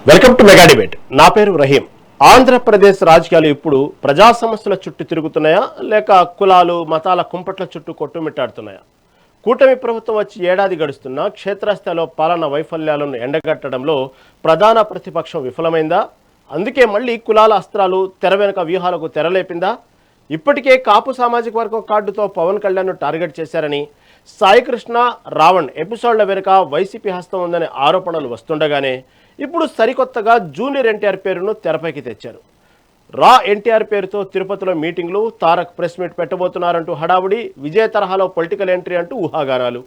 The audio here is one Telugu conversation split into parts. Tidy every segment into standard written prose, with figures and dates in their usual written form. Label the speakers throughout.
Speaker 1: Welcome to mega debate. నా పేరు రహీం. ఆంధ్రప్రదేశ్ రాజకీయాలు ఇప్పుడు ప్రజా సమస్యల చుట్టూ తిరుగుతున్నాయా లేక కులాలు మతాల కుంపట్ల చుట్టూ కొట్టుమిట్టాడుతున్నాయా? కూటమి ప్రభుత్వం వచ్చి ఏడాది గడుస్తున్నా క్షేత్రస్థాయిలో పాలన వైఫల్యాలను ఎండగట్టడంలో ప్రధాన ప్రతిపక్షం విఫలమైందా? అందుకే మళ్ళీ కులాల అస్త్రాలు తెర వెనుక వ్యూహాలకు తెరలేపిందా? ఇప్పటికే కాపు సామాజిక వర్గం కార్డుతో పవన్ కళ్యాణ్ను టార్గెట్ చేశారని, సాయికృష్ణ రావణ్ ఎపిసోడ్ల వెనుక వైసీపీ హస్తం ఉందనే ఆరోపణలు వస్తుండగానే ఇప్పుడు సరికొత్తగా జూనియర్ ఎన్టీఆర్ పేరును తెరపైకి తెచ్చారు. రా ఎన్టీఆర్ పేరుతో తిరుపతిలో మీటింగ్లు, తారక్ ప్రెస్ మీట్ పెట్టబోతున్నారంటూ హడావుడి, విజయ తరహాలో పొలిటికల్ ఎంట్రీ అంటూ ఊహాగానాలు.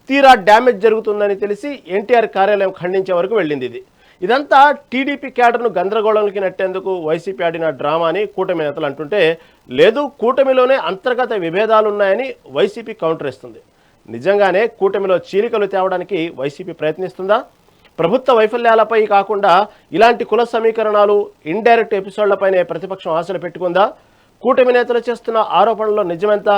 Speaker 1: తీరా డ్యామేజ్ జరుగుతుందని తెలిసి ఎన్టీఆర్ కార్యాలయం ఖండించే వరకు వెళ్ళింది. ఇదంతా టీడీపీ క్యాడర్ను గందరగోళంలోకి నెట్టేందుకు వైసీపీ ఆడిన డ్రామా అని కూటమి నేతలు అంటుంటే, లేదు కూటమిలోనే అంతర్గత విభేదాలున్నాయని వైసీపీ కౌంటర్ ఇస్తుంది. నిజంగానే కూటమిలో చీలికలు తేవడానికి వైసీపీ ప్రయత్నిస్తుందా? ప్రభుత్వ వైఫల్యాలపై కాకుండా ఇలాంటి కుల సమీకరణాలు, ఇండైరెక్ట్ ఎపిసోడ్లపైనే ప్రతిపక్షం ఆశలు పెట్టుకుందా? కూటమి నేతలు చేస్తున్న ఆరోపణల్లో నిజమెంత?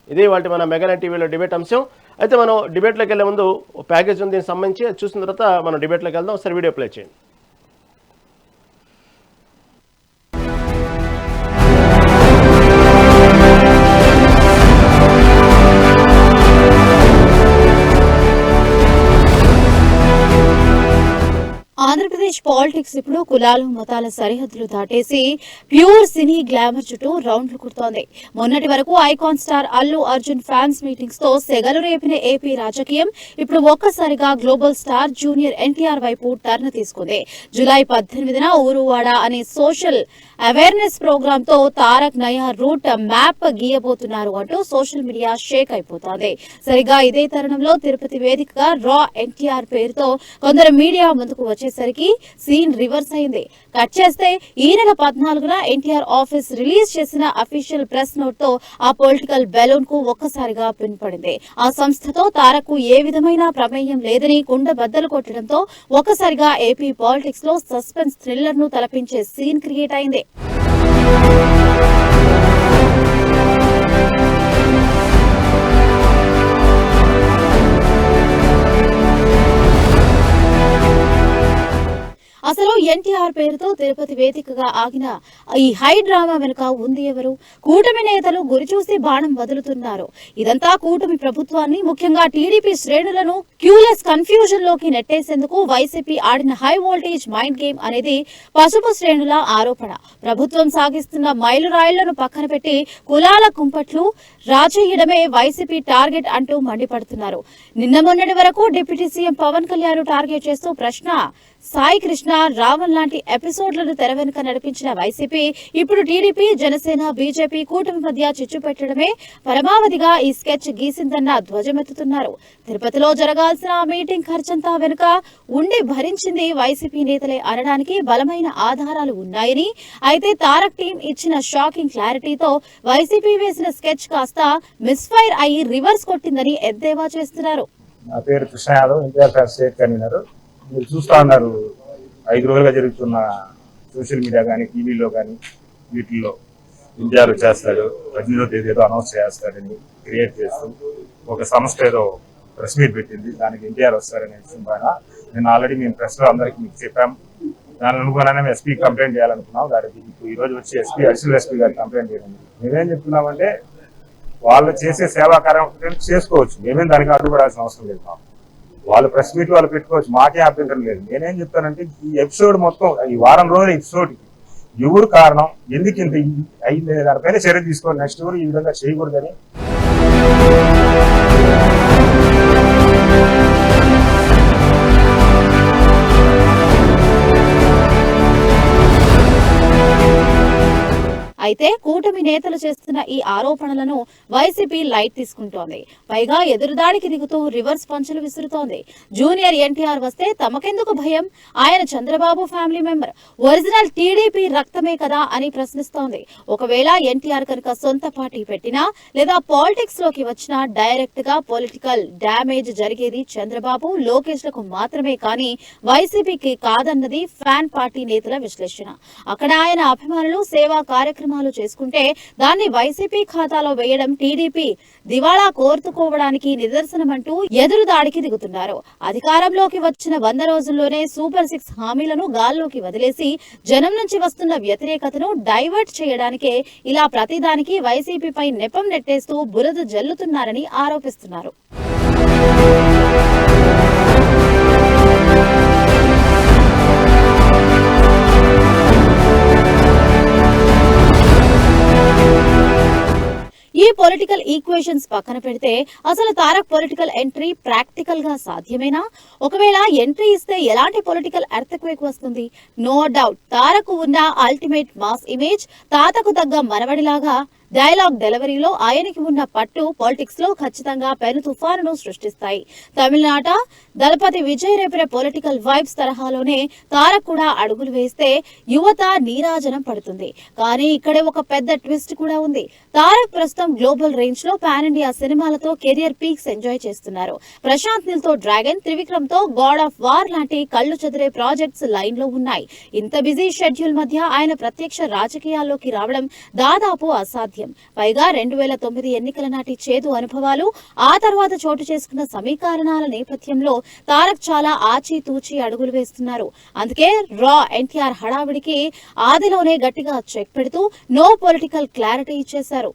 Speaker 1: ఇదే వాటి మన మెగా టీవీలో డిబేట్ అంశం. అయితే మనం డిబేట్లోకి వెళ్ళే ముందు ప్యాకేజ్ ఉంది, దీనికి సంబంధించి చూసిన తర్వాత మనం డిబేట్లోకి వెళ్దాం. ఒకసారి వీడియో ప్లే చేయండి.
Speaker 2: ఆంధ్రప్రదేశ్ పాలిటిక్స్ ఇప్పుడు కులాలు మతాల సరిహద్దులు దాటేసి ప్యూర్ సినీ గ్లామర్ చుట్టూ రౌండ్లు కుడుతోంది. మొన్నటి వరకు icon star Allu Arjun fans meetings తో సెగలు రేపిన ఏపీ రాజకీయం ఇప్పుడు ఒక్కసారిగా గ్లోబల్ స్టార్ జూనియర్ ఎన్టీఆర్ వైపు టర్న్ తీసుకుంది. జూలై 18న ఊరువాడ అనే సోషల్ అవేర్నెస్ ప్రోగ్రామ్ తో తారక్ నయా రూట్ మ్యాప్ గీయబోతున్నారు అంటూ సోషల్ మీడియా షేక్ అయిపోతోంది. సరిగా ఇదే తరుణంలో తిరుపతి వేదికగా రా ఎన్టీఆర్ పేరుతో కొందరు మీడియా ముందుకు వచ్చేసరికి సీన్ రివర్స్ అయింది. కట్ చేస్తే ఈ నెల 14న ఎన్టీఆర్ ఆఫీస్ రిలీజ్ చేసిన అఫీషియల్ ప్రెస్ నోట్ తో ఆ పొలిటికల్ బెలూన్ కు ఒక్కసారిగా పిన్ పడింది. ఆ సంస్థతో తారకు ఏ విధమైన ప్రమేయం లేదని కుండ బద్దలు కొట్టడంతో ఒక్కసారిగా ఏపీ పాలిటిక్స్ లో సస్పెన్స్ థ్రిల్లర్ ను తలపించే సీన్ క్రియేట్ అయింది. అసలు ఎన్టీఆర్ పేరుతో తిరుపతి వేదికగా ఆగిన ఈ హై డ్రామా వెనుక ఉంది ఎవరు? కూటమి నేతలు గురిచూసి బాణం వదులుతున్నారు. ఇదంతా కూటమి ప్రభుత్వాన్ని, ముఖ్యంగా టీడీపీ శ్రేణులను క్యూలెస్ కన్ఫ్యూజన్ లోకి నెట్టేసేందుకు వైసీపీ ఆడిన హై వోల్టేజ్ మైండ్ గేమ్ అనేది పసుపు శ్రేణుల ఆరోపణ. ప్రభుత్వం సాగిస్తున్న మైలురాయిళ్లను పక్కన పెట్టి కులాల కుంపట్లు రాజేయడమే వైసీపీ టార్గెట్ అంటూ మండిపడుతున్నారు. నిన్న మొన్నటి వరకు deputy CM Pawan Kalyan target చేస్తూ ప్రశ్న, సాయికృష్ణ రావణ్ లాంటి ఎపిసోడ్లను తెర వెనుక నడిపించిన వైసీపీ ఇప్పుడు టీడీపీ, జనసేన, బీజేపీ కూటమి మధ్య చిచ్చు పెట్టడమే పరమావధిగా ఈ స్కెచ్ గీసిందన్న ధ్వజమెత్తుతున్నారు. తిరుపతిలో జరగాల్సిన మీటింగ్ ఖర్చంతా వెనుక ఉండి భరించింది వైసీపీ నేతలే అనడానికి బలమైన ఆధారాలు ఉన్నాయని, అయితే తారక్ టీం ఇచ్చిన షాకింగ్ క్లారిటీతో వైసీపీ వేసిన స్కెచ్ కాస్త మిస్ఫైర్ అయ్యి రివర్స్ కొట్టిందని ఎద్దేవా చేస్తున్నారు.
Speaker 3: నా పేరు Krishna Yadav, NTR fans state convener. మీరు చూస్తూ ఉన్నారు 5 రోజులుగా జరుగుతున్న సోషల్ మీడియా కానీ టీవీలో కానీ వీటిల్లో ఎన్టీఆర్ చేస్తాడు, 18వ తేదీ ఏదో అనౌన్స్ చేస్తాడని క్రియేట్ చేస్తూ ఒక సంస్థ ఏదో ప్రెస్ మీట్ పెట్టింది. దానికి ఎన్టీఆర్ వస్తారనే విషయం పైన నేను ఆల్రెడీ మేము ప్రెస్లో అందరికీ మీకు చెప్పాం. దాని అనుగుణంగానే మేము ఎస్పీ కంప్లైంట్ చేయాలనుకున్నాం. దానికి ఇప్పుడు ఈరోజు వచ్చి అడిషనల్ ఎస్పీ గారికి కంప్లైంట్ చేయాలి. మేమేం చెప్తున్నామంటే వాళ్ళు చేసే సేవా కార్యక్రమం చేసుకోవచ్చు, మేమేం దానికి అడ్డుపడాల్సిన అవసరం లేదు. వాళ్ళు ప్రెస్ మీట్ వాళ్ళు పెట్టుకోవచ్చు, మాకే అభ్యంతరం లేదు. నేనేం చెప్తానంటే ఈ ఎపిసోడ్ మొత్తం, ఈ వారం రోజుల ఎపిసోడ్కి ఎవరు కారణం, ఎందుకు ఇంత అయింది దానిపైన చర్య తీసుకోవాలి. నెక్స్ట్ ఎవరు ఈ విధంగా చేయకూడదని
Speaker 2: అయితే కూటమి నేతలు చేస్తున్న ఈ ఆరోపణలను వైసీపీ లైట్ తీసుకుంటోంది. పైగా ఎదురుదాడికి దిగుతూ రివర్స్ పంచులు విసురుతోంది. జూనియర్ ఎన్టీఆర్ వస్తే తమకెందుకు భయం? ఆయన Chandrababu family member, original TDP రక్తమే కదా అని ప్రశ్నిస్తోంది. ఒకవేళ ఎన్టీఆర్ కనుక సొంత పార్టీ పెట్టినా లేదా పాలిటిక్స్ లోకి వచ్చినా డైరెక్ట్ గా పొలిటికల్ డ్యామేజ్ జరిగేది చంద్రబాబు, లోకేష్ లకు మాత్రమే కానీ వైసీపీకి కాదన్నది ఫ్యాన్ పార్టీ నేతల విశ్లేషణ. అక్కడ ఆయన అభిమానులు సేవా కార్యక్రమాలు కార్యక్రమాలు చేసుకుంటే దాన్ని వైసీపీ ఖాతాలో వేయడం టీడీపీ దివాళా కోరుకోవడానికి నిదర్శనమంటూ ఎదురుదాడికి దిగుతున్నారు. అధికారంలోకి వచ్చిన 100 రోజుల్లోనే సూపర్ 6 హామీలను గాల్లోకి వదిలేసి జనం నుంచి వస్తున్న వ్యతిరేకతను డైవర్ట్ చేయడానికే ఇలా ప్రతిదానికి వైసీపీపై నెపం నెట్టేస్తూ బురద జల్లుతున్నారని ఆరోపిస్తున్నారు. ఈ పొలిటికల్ ఈక్వేషన్స్ పక్కన పెడితే అసలు తారక్ పొలిటికల్ ఎంట్రీ ప్రాక్టికల్ గా సాధ్యమేనా? ఒకవేళ ఎంట్రీ ఇస్తే ఎలాంటి పొలిటికల్ ఎర్త్క్వేక్ వస్తుంది? నో డౌట్ తారక్ ఉన్న అల్టిమేట్ మాస్ ఇమేజ్, తాతకు తగ్గ మనవడిలాగా డైలాగ్ డెలివరీలో ఆయనకి ఉన్న పట్టు పాలిటిక్స్ లో ఖచ్చితంగా పెను తుఫానును సృష్టిస్తాయి. తమిళనాట దళపతి విజయ్ రేపరే పొలిటికల్ వైబ్స్ తరహాలోనే తారక్ కూడా అడుగులు వేస్తే యువత నీరాజనం పడుతుంది. కానీ ఇక్కడే ఒక పెద్ద ట్విస్ట్ కూడా ఉంది. తారక్ ప్రస్తుతం గ్లోబల్ రేంజ్ లో పాన్ ఇండియా సినిమాలతో కెరియర్ పీక్స్ ఎంజాయ్ చేస్తున్నారు. ప్రశాంత్ నీల్ తో డ్రాగన్, త్రివిక్రమ్ తో గాడ్ ఆఫ్ వార్ లాంటి కళ్ళు చెదిరే ప్రాజెక్ట్స్ లైన్ లో ఉన్నాయి. ఇంత బిజీ షెడ్యూల్ మధ్య ఆయన ప్రత్యక్ష రాజకీయాల్లోకి రావడం దాదాపు అసాధ్యం. పైగా 2009 ఎన్నికల నాటి చేదు అనుభవాలు, ఆ తర్వాత చోటు చేసుకున్న సమీకరణాల నేపథ్యంలో తారక్ చాలా ఆచితూచి అడుగులు వేస్తున్నారు. అందుకే రా ఎన్టీఆర్ హడావిడికి ఆదిలోనే గట్టిగా చెక్ పెడుతూ నో పొలిటికల్ క్లారిటీ ఇచ్చేశారు.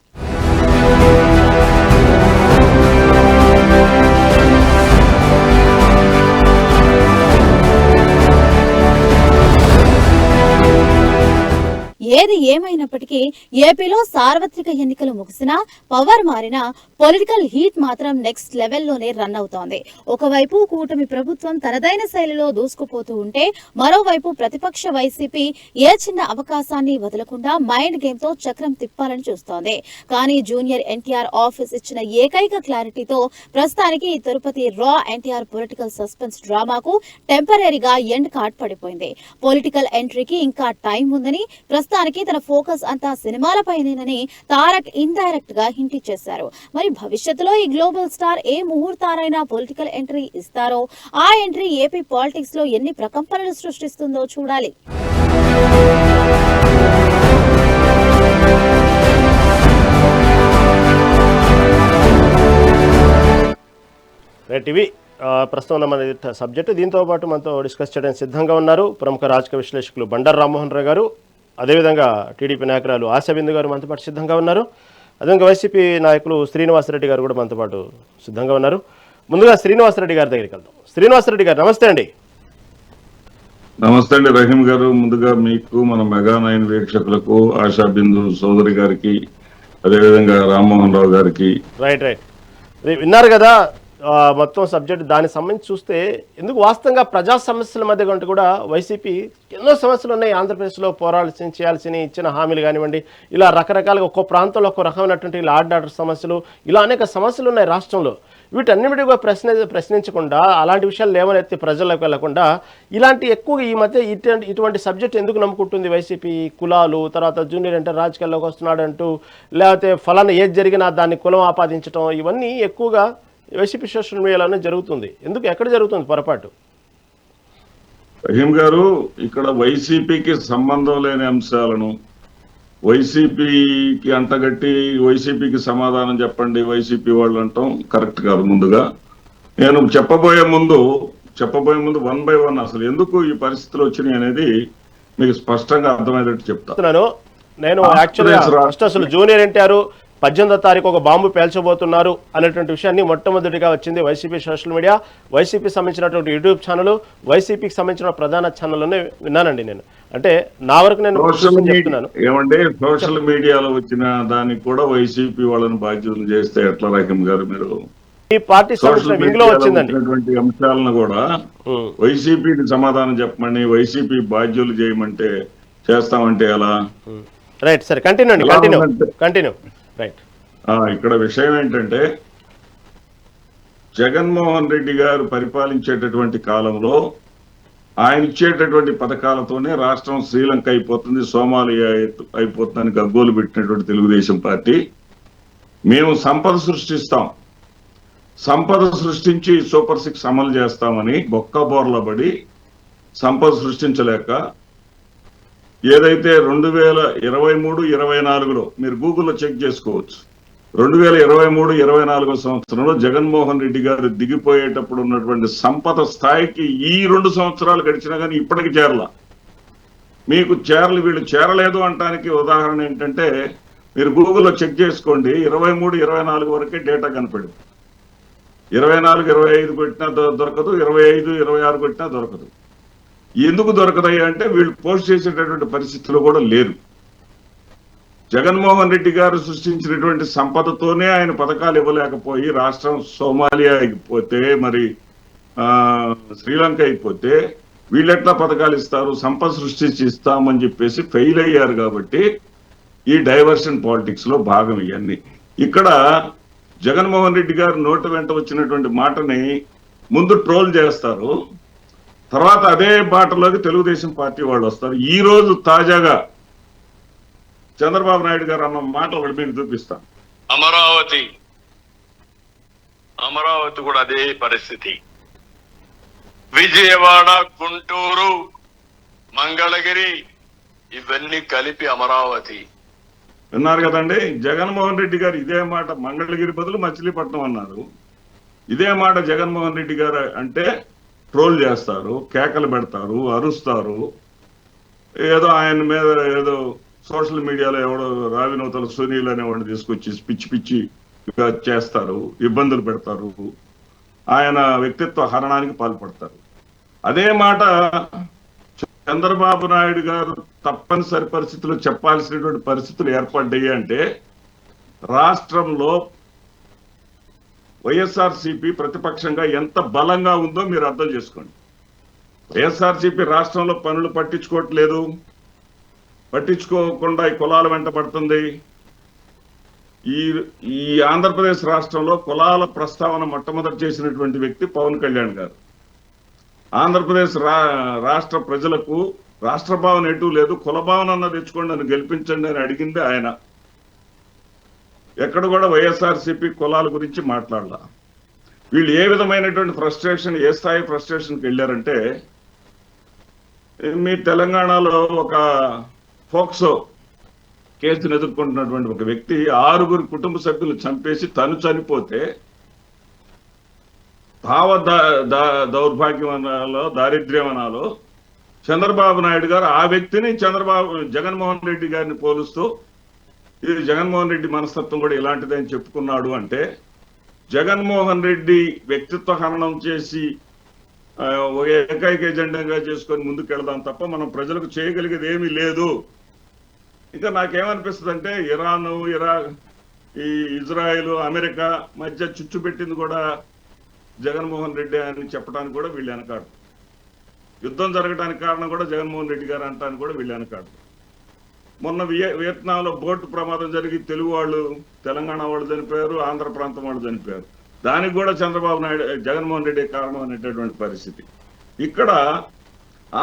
Speaker 2: ఏది ఏమైనప్పటికీ ఏపీలో సార్వత్రిక ఎన్నికలు ముగిసినా, పవర్ మారినా పొలిటికల్ హీట్ మాత్రం నెక్స్ట్ లెవెల్లోనే రన్ అవుతోంది. ఒకవైపు కూటమి ప్రభుత్వం తనదైన శైలిలో దూసుకుపోతూ ఉంటే, మరోవైపు ప్రతిపక్ష వైసీపీ ఏ చిన్న అవకాశాన్ని వదలకుండా మైండ్ గేమ్ తో చక్రం తిప్పాలని చూస్తోంది. కానీ జూనియర్ ఎన్టీఆర్ ఆఫీస్ ఇచ్చిన ఏకైక క్లారిటీతో ప్రస్తుతానికి తిరుపతి రా ఎన్టీఆర్ పొలిటికల్ సస్పెన్స్ డ్రామాకు టెంపరీగా ఎండ్ కార్డ్ పడిపోయింది. పొలిటికల్ ఎంట్రీకి ఇంకా టైం ఉందని, ప్రస్తుతానికి తన ఫోకస్ అంతా సినిమాలపైనేనని తారక్ ఇండైరెక్ట్ గా హింట్ ఇచ్చేశారు. మరి భవిష్యత్తులో ఈ గ్లోబల్ స్టార్ ఏ ముహూర్తారైనా పొలిటికల్ ఎంట్రీ ఇస్తారో, ఆ ఎంట్రీ ఏపీ పాలిటిక్స్ లో ఎన్ని ప్రకంపనలు సృష్టిస్తుందో చూడాలి.
Speaker 1: రైట్, ఇవి ప్రస్తుతం మన సబ్జెక్టు. దీంతో పాటు మనతో డిస్కస్ చేయడానికి సిద్ధంగా ఉన్నారు ప్రముఖ రాజకీయ విశ్లేషకులు బండారు రామ్మోహన్ రావు గారు, అదేవిధంగా టీడీపీ నాయకురాలు ఆశాబిందు గారు మనతో పాటు సిద్ధంగా ఉన్నారు. అదేవిధంగా వైసీపీ నాయకులు శ్రీనివాసరెడ్డి గారు కూడా మనతో పాటు సిద్ధంగా ఉన్నారు. ముందుగా శ్రీనివాసరెడ్డి గారి దగ్గరికి వెళ్దాం. శ్రీనివాసరెడ్డి గారు నమస్తే అండి.
Speaker 4: నమస్తే అండి రహీం గారు. ముందుగా మీకు, మన మెగా 9 వీక్షకులకు, ఆశాబిందు సోదరి గారికి, అదేవిధంగా రామ్మోహన్ రావు గారికి.
Speaker 1: రైట్ రైట్ విన్నారు కదా మొత్తం సబ్జెక్ట్. దానికి సంబంధించి చూస్తే ఎందుకు వాస్తవంగా ప్రజా సమస్యల మధ్య కంటే కూడా వైసీపీ ఎన్నో సమస్యలు ఉన్నాయి. ఆంధ్రప్రదేశ్లో పోరాడాల్సిన, చేయాల్సిన, ఇచ్చిన హామీలు కానివ్వండి, ఇలా రకరకాలుగా ఒక్కో ప్రాంతంలో ఒక్కో రకమైనటువంటి ఇలా ఆర్డర్ సమస్యలు, ఇలా అనేక సమస్యలు ఉన్నాయి రాష్ట్రంలో. వీటన్నిటిగా ప్రశ్నించకుండా, అలాంటి విషయాలు లేవనెత్తి ప్రజల్లోకి వెళ్లకుండా, ఇలాంటి ఎక్కువగా ఈ మధ్య ఇటువంటి సబ్జెక్ట్ ఎందుకు నమ్ముకుంటుంది వైసీపీ? కులాలు, తర్వాత జూనియర్ అంటే రాజకీయాల్లోకి వస్తున్నాడు అంటూ, లేకపోతే ఫలానా ఏది జరిగినా దాన్ని కులం ఆపాదించడం, ఇవన్నీ ఎక్కువగా వైసీపీ సోషల్ మీడియాలోనే జరుగుతుంది. ఎందుకు, ఎక్కడ జరుగుతుంది పొరపాటు?
Speaker 4: రహీం గారు, ఇక్కడ వైసీపీకి సంబంధం లేని అంశాలను వైసీపీకి అంటగట్టి వైసీపీకి సమాధానం చెప్పండి వైసీపీ వాళ్ళు అంటాం కరెక్ట్ కాదు. ముందుగా నేను చెప్పబోయే ముందు 1 by 1 అసలు ఎందుకు ఈ పరిస్థితులు వచ్చినాయి అనేది మీకు స్పష్టంగా అర్థమయ్యేటట్టు చెప్తాను.
Speaker 1: నేను యాక్చువల్గా ఫస్ట్ అసలు జూనియర్ ఎన్టీఆర్ 18వ తారీఖు ఒక బాంబు పేల్చబోతున్నారు అనేటువంటి విషయాన్ని మొట్టమొదటిగా వచ్చింది వైసీపీ సోషల్ మీడియా, వైసీపీ సంబంధించినటువంటి యూట్యూబ్ ఛానల్, వైసీపీకి సంబంధించిన ప్రధాన ఛానల్లోనే విన్నానండి నేను. అంటే నా వరకు నేను చెప్తున్నాను.
Speaker 4: ఏమంటే సోషల్ మీడియాలో వచ్చిన దానికి కూడా వైసీపీ వాళ్ళని బాధ్యతలు చేస్తే ఎట్లా రకం గారు? మీరు
Speaker 1: ఈ పార్టీ సంబంధించిన వచ్చిందండి
Speaker 4: అంశాలను కూడా వైసీపీకి సమాధానం చెప్పమని, వైసీపీ బాధ్యులు చేయమంటే చేస్తామంటే ఎలా?
Speaker 1: రైట్, సరే కంటిన్యూ. రైట్,
Speaker 4: ఇక్కడ విషయం ఏంటంటే, జగన్మోహన్ రెడ్డి గారు పరిపాలించేటటువంటి కాలంలో ఆయన ఇచ్చేటటువంటి పథకాలతోనే రాష్ట్రం శ్రీలంక అయిపోతుంది, సోమాలియా అయిపోతుందని గగ్గోలు పెట్టినటువంటి తెలుగుదేశం పార్టీ, మేము సంపద సృష్టిస్తాం, సంపద సృష్టించి సూపర్ 6 అమలు చేస్తామని బొక్కబోర్ల పడి సంపద సృష్టించలేక ఏదైతే 2023-24లో మీరు గూగుల్లో చెక్ చేసుకోవచ్చు. 2023-24 సంవత్సరంలో జగన్మోహన్ రెడ్డి గారు దిగిపోయేటప్పుడు ఉన్నటువంటి సంపద స్థాయికి ఈ 2 సంవత్సరాలు గడిచినా కానీ ఇప్పటికి చేరలా. మీకు వీళ్ళు చేరలేదు అంటానికి ఉదాహరణ ఏంటంటే మీరు గూగుల్లో చెక్ చేసుకోండి. 23-24 వరకే డేటా కనపడింది. 24-25 కొట్టినా దొరకదు, 25-26 కొట్టినా దొరకదు. ఎందుకు దొరకదాయి అంటే వీళ్ళు పోస్ట్ చేసేటటువంటి పరిస్థితులు కూడా లేరు. జగన్మోహన్ రెడ్డి గారు సృష్టించినటువంటి సంపదతోనే ఆయన పథకాలు ఇవ్వలేకపోయి రాష్ట్రం సోమాలియా అయిపోతే మరి శ్రీలంక అయిపోతే వీళ్ళెట్లా పథకాలు ఇస్తారు, సంపద సృష్టించి ఇస్తామని చెప్పేసి ఫెయిల్ అయ్యారు. కాబట్టి ఈ డైవర్షన్ పాలిటిక్స్ లో భాగం ఇవన్నీ. ఇక్కడ జగన్మోహన్ రెడ్డి గారు నోటి వెంట వచ్చినటువంటి మాటని ముందు ట్రోల్ చేస్తారు, తర్వాత అదే బాటలోకి తెలుగుదేశం పార్టీ వాళ్ళు వస్తారు. ఈ రోజు తాజాగా చంద్రబాబు నాయుడు గారు అన్న మాటలు ఒకటి మీకు చూపిస్తాను.
Speaker 5: అమరావతి కూడా అదే పరిస్థితి. విజయవాడ, గుంటూరు, మంగళగిరి ఇవన్నీ కలిపి అమరావతి.
Speaker 4: విన్నారు కదండి, జగన్మోహన్ రెడ్డి గారు ఇదే మాట మంగళగిరి బదులు మచిలీపట్నం అన్నారు. ఇదే మాట జగన్మోహన్ రెడ్డి గారు అంటే ట్రోల్ చేస్తారు, కేకలు పెడతారు, అరుస్తారు. ఏదో ఆయన మీద ఏదో సోషల్ మీడియాలో ఎవడో రావినవతల సునీల్ అనేవాడిని తీసుకొచ్చి పిచ్చి పిచ్చి చేస్తారు, ఇబ్బందులు పెడతారు, ఆయన వ్యక్తిత్వ హరణానికి పాల్పడతారు. అదే మాట చంద్రబాబు నాయుడు గారు తప్పనిసరి పరిస్థితుల్లో చెప్పాల్సినటువంటి పరిస్థితులు ఏర్పడ్డాయి అంటే రాష్ట్రంలో వైఎస్ఆర్సీపీ ప్రతిపక్షంగా ఎంత బలంగా ఉందో మీరు అర్థం చేసుకోండి. వైఎస్ఆర్సీపీ రాష్ట్రంలో పనులు పట్టించుకోవట్లేదు, పట్టించుకోకుండా ఈ కులాల వెంట పడుతుంది. ఈ ఆంధ్రప్రదేశ్ రాష్ట్రంలో కులాల ప్రస్తావన మొట్టమొదటి చేసినటువంటి వ్యక్తి పవన్ కళ్యాణ్ గారు. ఆంధ్రప్రదేశ్ రాష్ట్ర ప్రజలకు రాష్ట్ర భావన ఎటు లేదు, కుల భావన అన్న తెచ్చుకోండి, నన్ను గెలిపించండి అని అడిగింది ఆయన. ఎక్కడ కూడా వైఎస్ఆర్సీపీ కులాల గురించి మాట్లాడాల. వీళ్ళు ఏ విధమైనటువంటి ఫ్రస్ట్రేషన్, ఏ స్థాయి ఫ్రస్ట్రేషన్కి వెళ్ళారంటే మీ తెలంగాణలో ఒక ఫోక్సో కేసును ఎదుర్కొంటున్నటువంటి ఒక వ్యక్తి 6 కుటుంబ సభ్యులు చంపేసి తను చనిపోతే భావ దౌర్భాగ్యం అనాలో దారిద్ర్యం అనాలో చంద్రబాబు నాయుడు గారు ఆ వ్యక్తిని జగన్మోహన్ రెడ్డి గారిని పోలుస్తూ ఇది జగన్మోహన్ రెడ్డి మనస్తత్వం కూడా ఇలాంటిదే అని చెప్పుకున్నాడు. అంటే జగన్మోహన్ రెడ్డి వ్యక్తిత్వ హననం చేసి ఏకైక ఎజెండాగా చేసుకొని ముందుకెళ్దాం తప్ప మనం ప్రజలకు చేయగలిగేది ఏమీ లేదు. ఇంకా నాకేమనిపిస్తుంది అంటే ఇరాన్, ఇరాక్, ఈ ఇజ్రాయెల్, అమెరికా మధ్య చుచ్చు పెట్టింది కూడా జగన్మోహన్ రెడ్డి అని చెప్పడానికి కూడా వీళ్ళు వెనకాడు. యుద్ధం జరగడానికి కారణం కూడా జగన్మోహన్ రెడ్డి గారు అంటానికి కూడా వీళ్ళు వెనకాడు. మొన్న వియత్నాంలో బోటు ప్రమాదం జరిగి తెలుగు వాళ్ళు, తెలంగాణ వాళ్ళు చనిపోయారు, ఆంధ్ర ప్రాంతం వాళ్ళు చనిపోయారు. దానికి కూడా జగన్మోహన్ రెడ్డి కారణం అనేటటువంటి పరిస్థితి. ఇక్కడ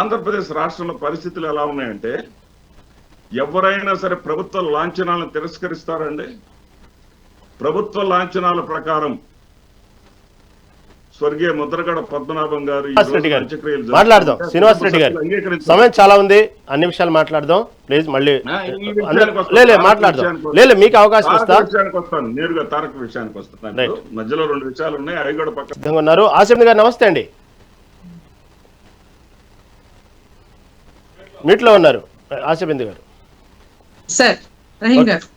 Speaker 4: ఆంధ్రప్రదేశ్ రాష్ట్రంలో పరిస్థితులు ఎలా ఉన్నాయంటే ఎవరైనా సరే ప్రభుత్వ లాంఛనాలను తిరస్కరిస్తారండి. ప్రభుత్వ లాంఛనాల ప్రకారం స్వర్గీయ ముద్రగడ పద్మనాభం గారు
Speaker 1: మాట్లాడదాం. శ్రీనివాస్ రెడ్డి గారు సమయం చాలా ఉంది, అన్ని విషయాలు మాట్లాడదాం ప్లీజ్. మళ్ళీ మాట్లాడదాం, మీకు అవకాశం
Speaker 4: వస్తాను. నేరుగా తారక విషయానికి వస్తాను. మధ్యలో 2 విషయాలు ఉన్నాయి, అవి కూడా పక్కన
Speaker 1: ఉన్నారు. ఆసిఫ్ గారు నమస్తే అండి, మీట్లో ఉన్నారు. ఆసిఫ్ గారు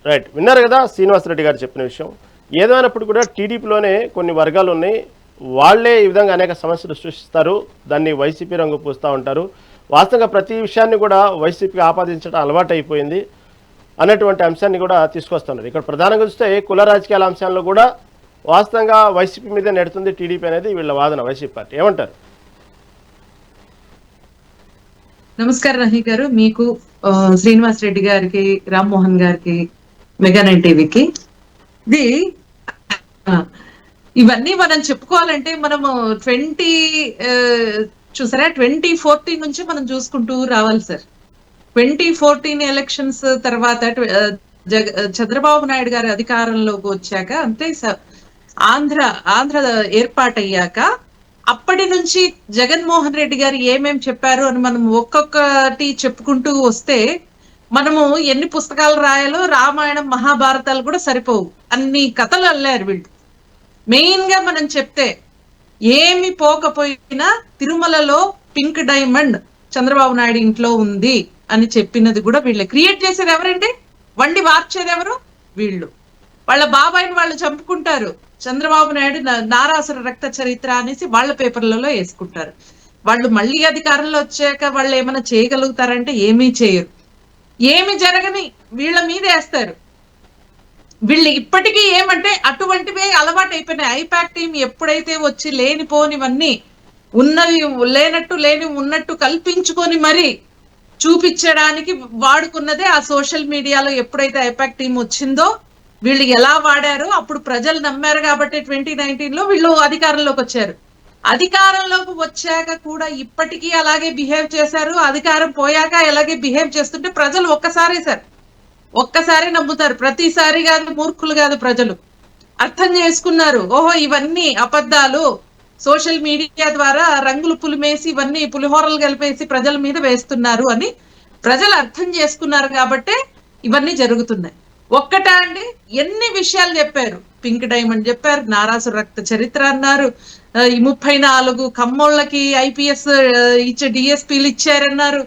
Speaker 1: రైట్, విన్నారు కదా శ్రీనివాస్ రెడ్డి గారు చెప్పిన విషయం. ఏదైనప్పుడు కూడా టీడీపీలోనే కొన్ని వర్గాలు ఉన్నాయి, వాళ్లే ఈ విధంగా అనేక సమస్యలు సృష్టిస్తారు, దాన్ని వైసీపీ రంగు పూస్తూ ఉంటారు. వాస్తవంగా ప్రతి విషయాన్ని కూడా వైసీపీకి ఆపాదించడం అలవాటు అయిపోయింది అనేటువంటి అంశాన్ని కూడా తీసుకొస్తున్నారు. ఇక్కడ ప్రధానంగా చూస్తే కుల రాజకీయాల అంశాల్లో కూడా వాస్తవంగా వైసీపీ మీద నెడుతుంది టీడీపీ అనేది వీళ్ళ వాదన. వైసీపీ పార్టీ ఏమంటారు?
Speaker 6: నమస్కారం రహీ గారు, మీకు శ్రీనివాస్ రెడ్డి గారికి, రామ్మోహన్ గారికి, మెగా 9 టీవీకి. ఇవన్నీ మనం చెప్పుకోవాలంటే మనము 2014 నుంచి మనం చూసుకుంటూ రావాలి సార్. 2014 ఎలక్షన్స్ తర్వాత చంద్రబాబు నాయుడు గారి అధికారంలోకి వచ్చాక, అంటే ఆంధ్ర ఏర్పాటయ్యాక అప్పటి నుంచి జగన్మోహన్ రెడ్డి గారు ఏమేం చెప్పారు అని మనం ఒక్కొక్కటి చెప్పుకుంటూ వస్తే మనము ఎన్ని పుస్తకాలు రాయాలో రామాయణం మహాభారతాలు కూడా సరిపోవు, అన్ని కథలు అల్లారు వీళ్ళు. మెయిన్ గా మనం చెప్తే ఏమి పోకపోయినా తిరుమలలో పింక్ డైమండ్ చంద్రబాబు నాయుడు ఇంట్లో ఉంది అని చెప్పినది కూడా వీళ్ళే. క్రియేట్ చేసేది ఎవరండి? వండి వార్చేది ఎవరు? వీళ్ళు. వాళ్ళ బాబాయిని వాళ్ళు చంపుకుంటారు. చంద్రబాబు నాయుడు నారాసుర రక్త చరిత్ర అనేసి వాళ్ళ పేపర్లలో వేసుకుంటారు. వాళ్ళు మళ్ళీ అధికారంలో వచ్చాక వాళ్ళు ఏమైనా చేయగలుగుతారంటే ఏమీ చేయరు. ఏమి జరగని వీళ్ళ మీద వేస్తారు. వీళ్ళు ఇప్పటికీ ఏమంటే అటువంటివే అలవాటు అయిపోయినాయి. ఐపాక్ టీం ఎప్పుడైతే వచ్చి లేనిపోనివన్నీ ఉన్నవి లేనట్టు లేని ఉన్నట్టు కల్పించుకొని మరి చూపించడానికి వాడుకున్నదే ఆ సోషల్ మీడియాలో. ఎప్పుడైతే ఐపాక్ టీం వచ్చిందో వీళ్ళు ఎలా వాడారో అప్పుడు ప్రజలు నమ్మారు కాబట్టి 2019 లో వీళ్ళు అధికారంలోకి వచ్చారు. అధికారంలోకి వచ్చాక కూడా ఇప్పటికీ అలాగే బిహేవ్ చేశారు. అధికారం పోయాక అలాగే బిహేవ్ చేస్తుంటే ప్రజలు ఒక్కసారి నమ్ముతారు. ప్రతిసారి కాదు, మూర్ఖులు కాదు ప్రజలు. అర్థం చేసుకున్నారు, ఓహో ఇవన్నీ అబద్ధాలు, సోషల్ మీడియా ద్వారా రంగులు పులిమేసి ఇవన్నీ పులిహోరలు కలిపేసి ప్రజల మీద వేస్తున్నారు అని ప్రజలు అర్థం చేసుకున్నారు కాబట్టే ఇవన్నీ జరుగుతున్నాయి. ఒక్కటా అండి, ఎన్ని విషయాలు చెప్పారు. పింక్ డైమండ్ చెప్పారు, నారాసుర రక్త చరిత్ర అన్నారు, ఈ 34 కమ్మోళ్ళకి ఐపీఎస్ ఇచ్చే డిఎస్పీలు ఇచ్చారన్నారు.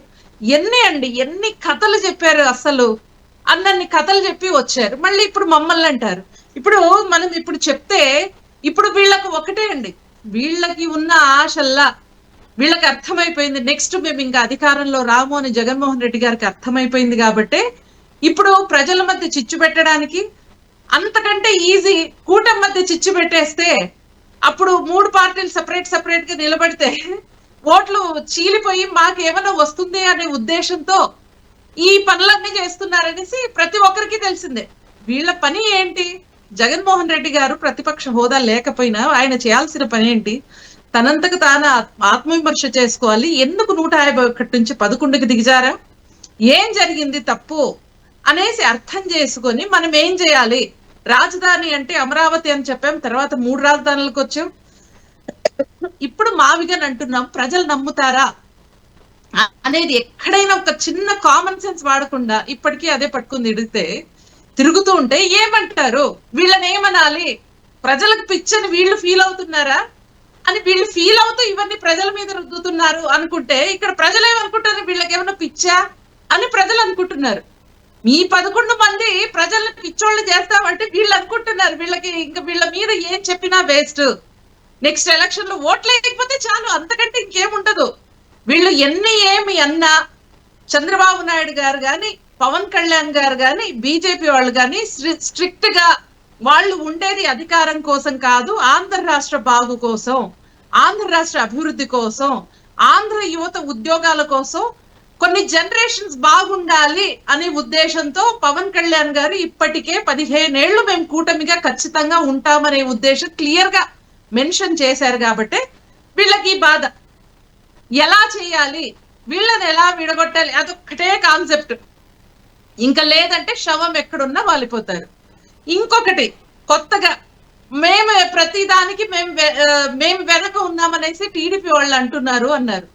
Speaker 6: ఎన్ని కథలు చెప్పారు. అసలు అన్నన్ని కథలు చెప్పి వచ్చారు. మళ్ళీ ఇప్పుడు మమ్మల్ని అంటారు. ఇప్పుడు మనం ఇప్పుడు చెప్తే ఇప్పుడు వీళ్ళకు ఒకటే అండి, వీళ్ళకి ఉన్న ఆశల్లా వీళ్ళకి అర్థమైపోయింది. నెక్స్ట్ మేము ఇంకా అధికారంలో రాము అని జగన్మోహన్ రెడ్డి గారికి అర్థమైపోయింది కాబట్టి ఇప్పుడు ప్రజల మధ్య చిచ్చు పెట్టడానికి అంతకంటే ఈజీ కూటమి మధ్య చిచ్చు పెట్టేస్తే అప్పుడు 3 పార్టీలు సపరేట్ గా నిలబడితే ఓట్లు చీలిపోయి మాకేమైనా వస్తుంది అనే ఉద్దేశంతో ఈ పనులన్నీ చేస్తున్నారనేసి ప్రతి ఒక్కరికి తెలిసిందే. వీళ్ళ పని ఏంటి? జగన్మోహన్ రెడ్డి గారు ప్రతిపక్ష హోదా లేకపోయినా ఆయన చేయాల్సిన పని ఏంటి? తనంతకు తాను ఆత్మవిమర్శ చేసుకోవాలి. ఎందుకు 151 నుంచి 11కి దిగజారా? ఏం జరిగింది తప్పు అనేసి అర్థం చేసుకొని మనం ఏం చేయాలి? రాజధాని అంటే అమరావతి అని చెప్పాం, తర్వాత 3 రాజధానులకు వచ్చాం, ఇప్పుడు మావిగా అంటున్నాం. ప్రజలు నమ్ముతారా అనేది ఎక్కడైనా ఒక చిన్న కామన్ సెన్స్ వాడకుండా ఇప్పటికీ అదే పట్టుకుని తిరుగుతూ ఉంటే ఏమంటారు? వీళ్ళని ఏమనాలి? ప్రజలకు పిచ్చని వీళ్ళు ఫీల్ అవుతున్నారా అని వీళ్ళు ఫీల్ అవుతూ ఇవన్నీ ప్రజల మీద రుద్దుతున్నారు అనుకుంటే ఇక్కడ ప్రజలు ఏమనుకుంటారు? వీళ్ళకి ఏమైనా పిచ్చా అని ప్రజలు అనుకుంటున్నారు. మీ 11 మంది ప్రజల్ని పిచ్చోళ్ళు చేస్తామంటే వీళ్ళు అనుకుంటున్నారు వీళ్ళకి ఇంకా వీళ్ళ మీద ఏం చెప్పినా వేస్ట్. నెక్స్ట్ ఎలక్షన్ లో ఓట్లు లేకపోతే చాలు, అంతకంటే ఇంకేముండదు. వీళ్ళు ఏమి అన్నా చంద్రబాబు నాయుడు గారు కానీ, పవన్ కళ్యాణ్ గారు కానీ, బీజేపీ వాళ్ళు కానీ స్ట్రిక్ట్ గా వాళ్ళు ఉండేది అధికారం కోసం కాదు, ఆంధ్ర రాష్ట్ర బాగు కోసం, ఆంధ్ర రాష్ట్ర అభివృద్ధి కోసం, ఆంధ్ర యువత ఉద్యోగాల కోసం, కొన్ని జనరేషన్స్ బాగుండాలి అనే ఉద్దేశంతో పవన్ కళ్యాణ్ గారు ఇప్పటికే 15 ఏళ్లు మేము కూటమిగా ఖచ్చితంగా ఉంటామనే ఉద్దేశం క్లియర్ గా మెన్షన్ చేశారు. కాబట్టి వీళ్ళకి బాధ ఎలా చేయాలి, వీళ్ళని ఎలా విడగొట్టాలి అదొక్కటే కాన్సెప్ట్. ఇంకా లేదంటే శవం ఎక్కడున్నా వాలిపోతారు. ఇంకొకటి కొత్తగా మేము ప్రతిదానికి మేము వెనక ఉన్నామనేసి టీడీపీ వాళ్ళు అన్నారు.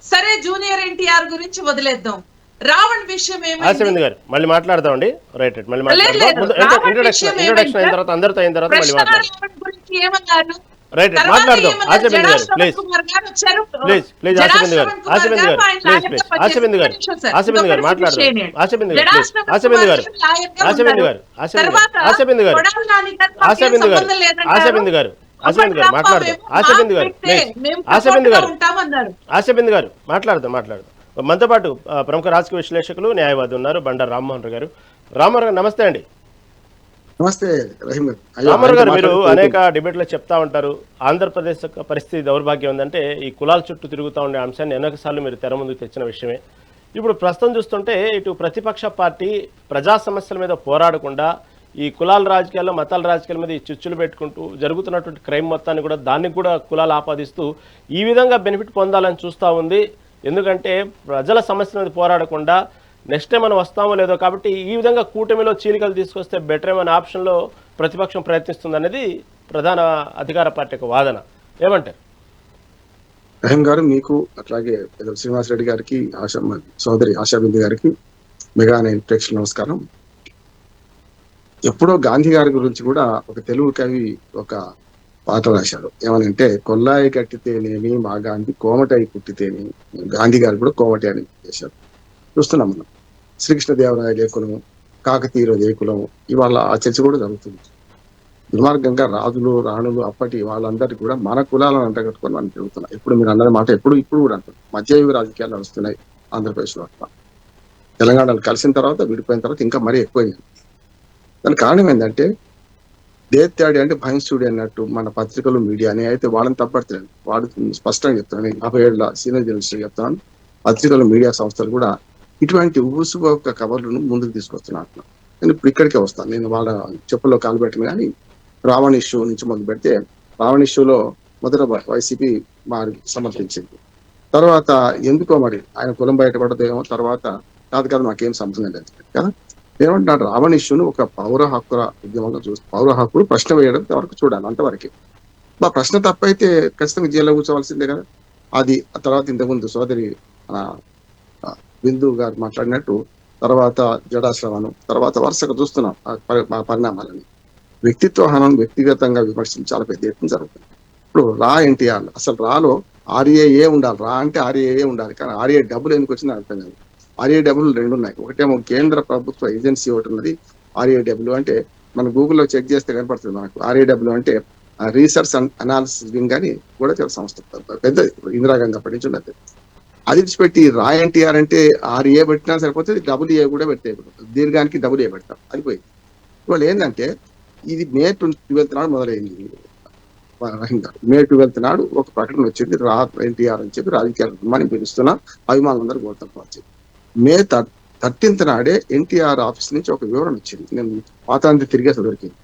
Speaker 6: సరే, జూనియర్ ఎన్టీఆర్ గురించి వదిలేద్దాం. రావణ్ విషయం
Speaker 1: ఆశీర్వాద్ గారు మళ్ళీ మాట్లాడదామండి. రైట్ మళ్ళీ ఇంట్రొడక్షన్ అయిన తర్వాత అందరితో అయిన తర్వాత మళ్ళీ మాట్లాడదాం.
Speaker 6: గురించి ఏమన్నారు?
Speaker 1: రైట్ మాట్లాడదాం. ఆశీర్వాద్ గారు ప్లీజ్ ఆశీర్వాద్ గారు మాట్లాడదాం. మాట్లాడదాం. మనతో పాటు ప్రముఖ రాజకీయ విశ్లేషకులు, న్యాయవాది ఉన్నారు బండారు రామ్మోహన్ గారు. రామ్మోహన్ గారు నమస్తే అండి.
Speaker 7: నమస్తే
Speaker 1: రామారావు గారు, మీరు అనేక డిబేట్లో చెప్తా ఉంటారు ఆంధ్రప్రదేశ్ పరిస్థితి దౌర్భాగ్యం ఉందంటే ఈ కులాల చుట్టూ తిరుగుతూ ఉండే అంశాన్ని అనేకసార్లు మీరు తెర ముందుకు తెచ్చిన విషయమే. ఇప్పుడు ప్రస్తుతం చూస్తుంటే ఇటు ప్రతిపక్ష పార్టీ ప్రజా సమస్యల మీద పోరాడకుండా ఈ కులాల రాజకీయాల్లో, మతాల రాజకీయాల మీద ఈ చిచ్చులు పెట్టుకుంటూ జరుగుతున్నటువంటి క్రైమ్ మొత్తాన్ని కూడా దానికి కూడా కులాలు ఆపాదిస్తూ ఈ విధంగా బెనిఫిట్ పొందాలని చూస్తూ ఉంది. ఎందుకంటే ప్రజల సమస్యల మీద పోరాడకుండా నెక్స్ట్ టైం మనం వస్తామో లేదో కాబట్టి ఈ విధంగా కూటమిలో చీలికలు తీసుకొస్తే బెటర్ ఏమనే ఆప్షన్లో ప్రతిపక్షం ప్రయత్నిస్తుంది అనేది ప్రధాన అధికార పార్టీ యొక్క వాదన. ఏమంటారు?
Speaker 7: రహీం గారు, మీకు అట్లాగే శ్రీనివాస్ రెడ్డి గారికి, సోదరి ఆశాబిందు గారికి, మెగా నైన్ ప్రేక్షకుల నమస్కారం. ఎప్పుడో గాంధీ గారి గురించి కూడా ఒక తెలుగు కవి ఒక పాట రాశాడు. ఏమనంటే, కొల్లాయి కట్టితేనేమి మా గాంధీ కోమటాయి పుట్టితేనేమి. గాంధీ గారు కూడా కోమటి అని చేశారు. చూస్తున్నాం మనం. శ్రీకృష్ణదేవరాయ లేకులము, కాకతీయుల లేకులము, ఇవాళ ఆ చర్చ కూడా జరుగుతుంది. దుర్మార్గంగా రాజులు రాణులు అప్పటి వాళ్ళందరికీ కూడా మన కులాలను అంటగట్టుకొని మనం తిరుగుతున్నాం. ఇప్పుడు మీరు అన్నది మాట ఇప్పుడు కూడా అంటారు. మధ్యయుగ రాజకీయాలు నడుస్తున్నాయి ఆంధ్రప్రదేశ్లో. అట్లా తెలంగాణలో కలిసిన తర్వాత విడిపోయిన తర్వాత ఇంకా మరీ ఎక్కువైంది. దానికి కారణం ఏంటంటే, దేత్యాడి అంటే భయంసుడి అన్నట్టు మన పత్రికలు మీడియాని అయితే వాళ్ళని తప్పడుతున్నాను. వాడు స్పష్టంగా చెప్తాను. నేను 50 ఏళ్ళ సీనియర్ జర్నలిస్ట్ చెప్తాను. పత్రికలు మీడియా సంస్థలు కూడా ఇటువంటి ఊసుగొక్క కవర్లను ముందుకు తీసుకొస్తున్నారు. నేను ఇప్పుడు ఇక్కడికే వస్తాను. నేను వాళ్ళ చెప్పుల్లో కాలు పెట్టను. కానీ రావణ్ ఇష్యూ నుంచి మొదలు పెడితే, రావణ్ ఇష్యూలో మొదట వైసీపీ వారి సమర్థించింది. తర్వాత ఎందుకో మరి ఆయన కులం బయటపడదేమో, తర్వాత కాదు మాకేం సంబంధం లేదు కదా. ఏమంటున్నాడు, రావణ్ ఇష్యూను ఒక పౌర హక్కుల ఉద్యమంగా చూస్తే, పౌర హక్కులు ప్రశ్న వేయడం వరకు చూడాలి, అంతవరకే. మా ప్రశ్న తప్పైతే ఖచ్చితంగా జైల్లో కూర్చోవలసిందే కదా. అది ఆ తర్వాత ఇంతకుముందు సోదరి బిందు గారు మాట్లాడినట్టు, తర్వాత జడాశ్రవణం, తర్వాత వరుసగా చూస్తున్నాం ఆ పరిణామాలని. వ్యక్తిత్వ హనం వ్యక్తిగతంగా విమర్శించి చాలా పెద్ద ఎత్తున జరుగుతుంది. ఇప్పుడు రా ఎన్టీఆర్, అసలు రాలో RAA ఉండాలి. రా అంటే RAA ఉండాలి. కానీ RA డబ్బులు ఎందుకు వచ్చింది అర్థం కాదు. RA డబ్బులు 2 ఉన్నాయి. ఒకటేమో కేంద్ర ప్రభుత్వ ఏజెన్సీ ఒకటి ఉన్నది. RAW అంటే మనం గూగుల్లో చెక్ చేస్తే కనపడుతుంది మనకు. RAW అంటే రీసెర్చ్ అండ్ అనాలిసిస్ వింగ్ అని కూడా చాలా సంస్థ, పెద్దది, ఇందిరాగాంధీ అప్పటి నుంచి ఉన్నది. అది విడిచిపెట్టి రా ఎన్టీఆర్ అంటే RA పెట్టినా సరిపోతుంది, AA కూడా పెట్టే, దీర్ఘానికి AA పెడతాం, అయిపోయింది. ఇవాళ ఏంటంటే, ఇది మే 12 నాడు మొదలైంది. మే 12 నాడు ఒక ప్రకటన వచ్చింది. రా ఎన్టీఆర్ అని చెప్పి రాజకీయ కుటుంబాన్ని పిలుస్తున్నా, అభిమానులందరూ కోరుతాం వచ్చింది. మే 13 నాడే ఎన్టీఆర్ ఆఫీస్ నుంచి ఒక వివరణ వచ్చింది. నేను పాతాంతి తిరిగే దొరికింది.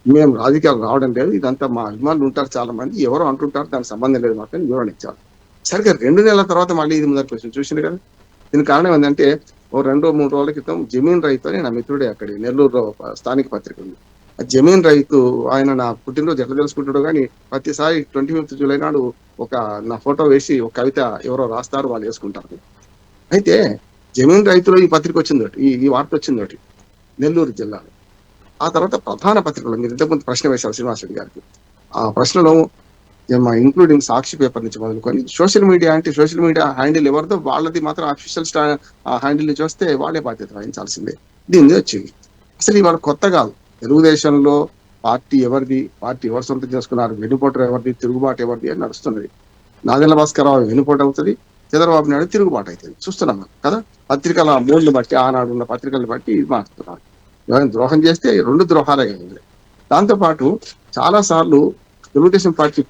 Speaker 7: మేము రాజకీయాలు రావడం లేదు, ఇదంతా మా అభిమానులు ఉంటారు చాలా మంది, ఎవరో అంటుంటారు, దానికి సంబంధం లేదు మాత్రం వివరణ ఇచ్చారు. సరిగ్గా 2 నెలల తర్వాత మళ్ళీ ఇది మొదటి క్వశ్చన్ చూసింది కదా. దీనికి కారణం ఏంటంటే, ఓ 2-3 రోజుల క్రితం జమీన్ రైతు అని నా మిత్రుడే, అక్కడి నెల్లూరులో స్థానిక పత్రిక ఉంది. ఆ జమీన్ రైతు ఆయన నా పుట్టినరోజు ఎట్లా తెలుసుకుంటాడో కానీ ప్రతిసారి 25th జూలై నాడు నా ఫోటో వేసి ఒక కవిత ఎవరో రాస్తారు, వాళ్ళు వేసుకుంటారు. అయితే జమీన్ రైతులో ఈ పత్రిక వచ్చింది, ఈ వార్త వచ్చింది నెల్లూరు జిల్లాలో. ఆ తర్వాత ప్రధాన పత్రికలో మీరు ఇంతకుముందు ప్రశ్న వేశారు శ్రీనివాస్ రెడ్డి గారికి. ఆ ప్రశ్నలో ఇంక్లూడింగ్ సాక్షి పేపర్ నుంచి మొదలుకొని సోషల్ మీడియా అంటే, సోషల్ మీడియా హ్యాండిల్ ఎవరిదో వాళ్ళది మాత్రం అఫీషియల్ హ్యాండిల్ నుంచి వస్తే వాళ్ళే బాధ్యత వహించాల్సిందే. దీని వచ్చింది. అసలు ఇవాళ కొత్త కాదు. తెలుగుదేశంలో పార్టీ ఎవరిది, పార్టీ ఎవరు సొంతం చేసుకున్నారు, వెనుపోటు ఎవరిది, తిరుగుబాటు ఎవరిది అని నడుస్తున్నది. నాదెళ్ల భాస్కరరావు వెనుపోటు అవుతుంది, చంద్రబాబు నాయుడు తిరుగుబాటు అవుతుంది. చూస్తున్నాం కదా. పత్రికల మూడ్లు బట్టి, ఆనాడు ఉన్న పత్రికలను బట్టి ఇది మారుతున్నారు. ఎవరైనా ద్రోహం చేస్తే 2 ద్రోహాలే అయింది. దాంతోపాటు చాలా సార్లు తెలుగుదేశం పార్టీ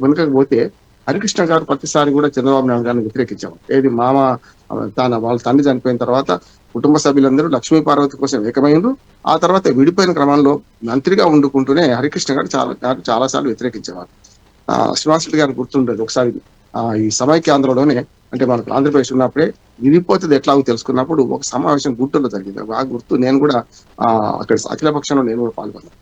Speaker 7: వెనుకపోతే హరికృష్ణ గారు ప్రతిసారి కూడా చంద్రబాబు నాయుడు గారిని వ్యతిరేకించాము. ఏది వాళ్ళ తండ్రి చనిపోయిన తర్వాత కుటుంబ సభ్యులందరూ లక్ష్మీ పార్వతి కోసం ఏకమైనరు. ఆ తర్వాత విడిపోయిన క్రమంలో మంత్రిగా వండుకుంటూనే హరికృష్ణ గారు చాలా సార్లు వ్యతిరేకించేవారు. శ్రీనివాస్ రెడ్డి గారు గుర్తుండేది, ఒకసారి ఈ సమైక్యాంధ్రలోనే, అంటే మనకు ఆంధ్రప్రదేశ్ ఉన్నప్పుడే విడిపోతుంది ఎట్లాగో తెలుసుకున్నప్పుడు ఒక సమావేశం గుంటూరులో జరిగింది. ఆ గుర్తు నేను కూడా అక్కడ అఖిలపక్షంలో నేను కూడా పాల్గొన్నాను.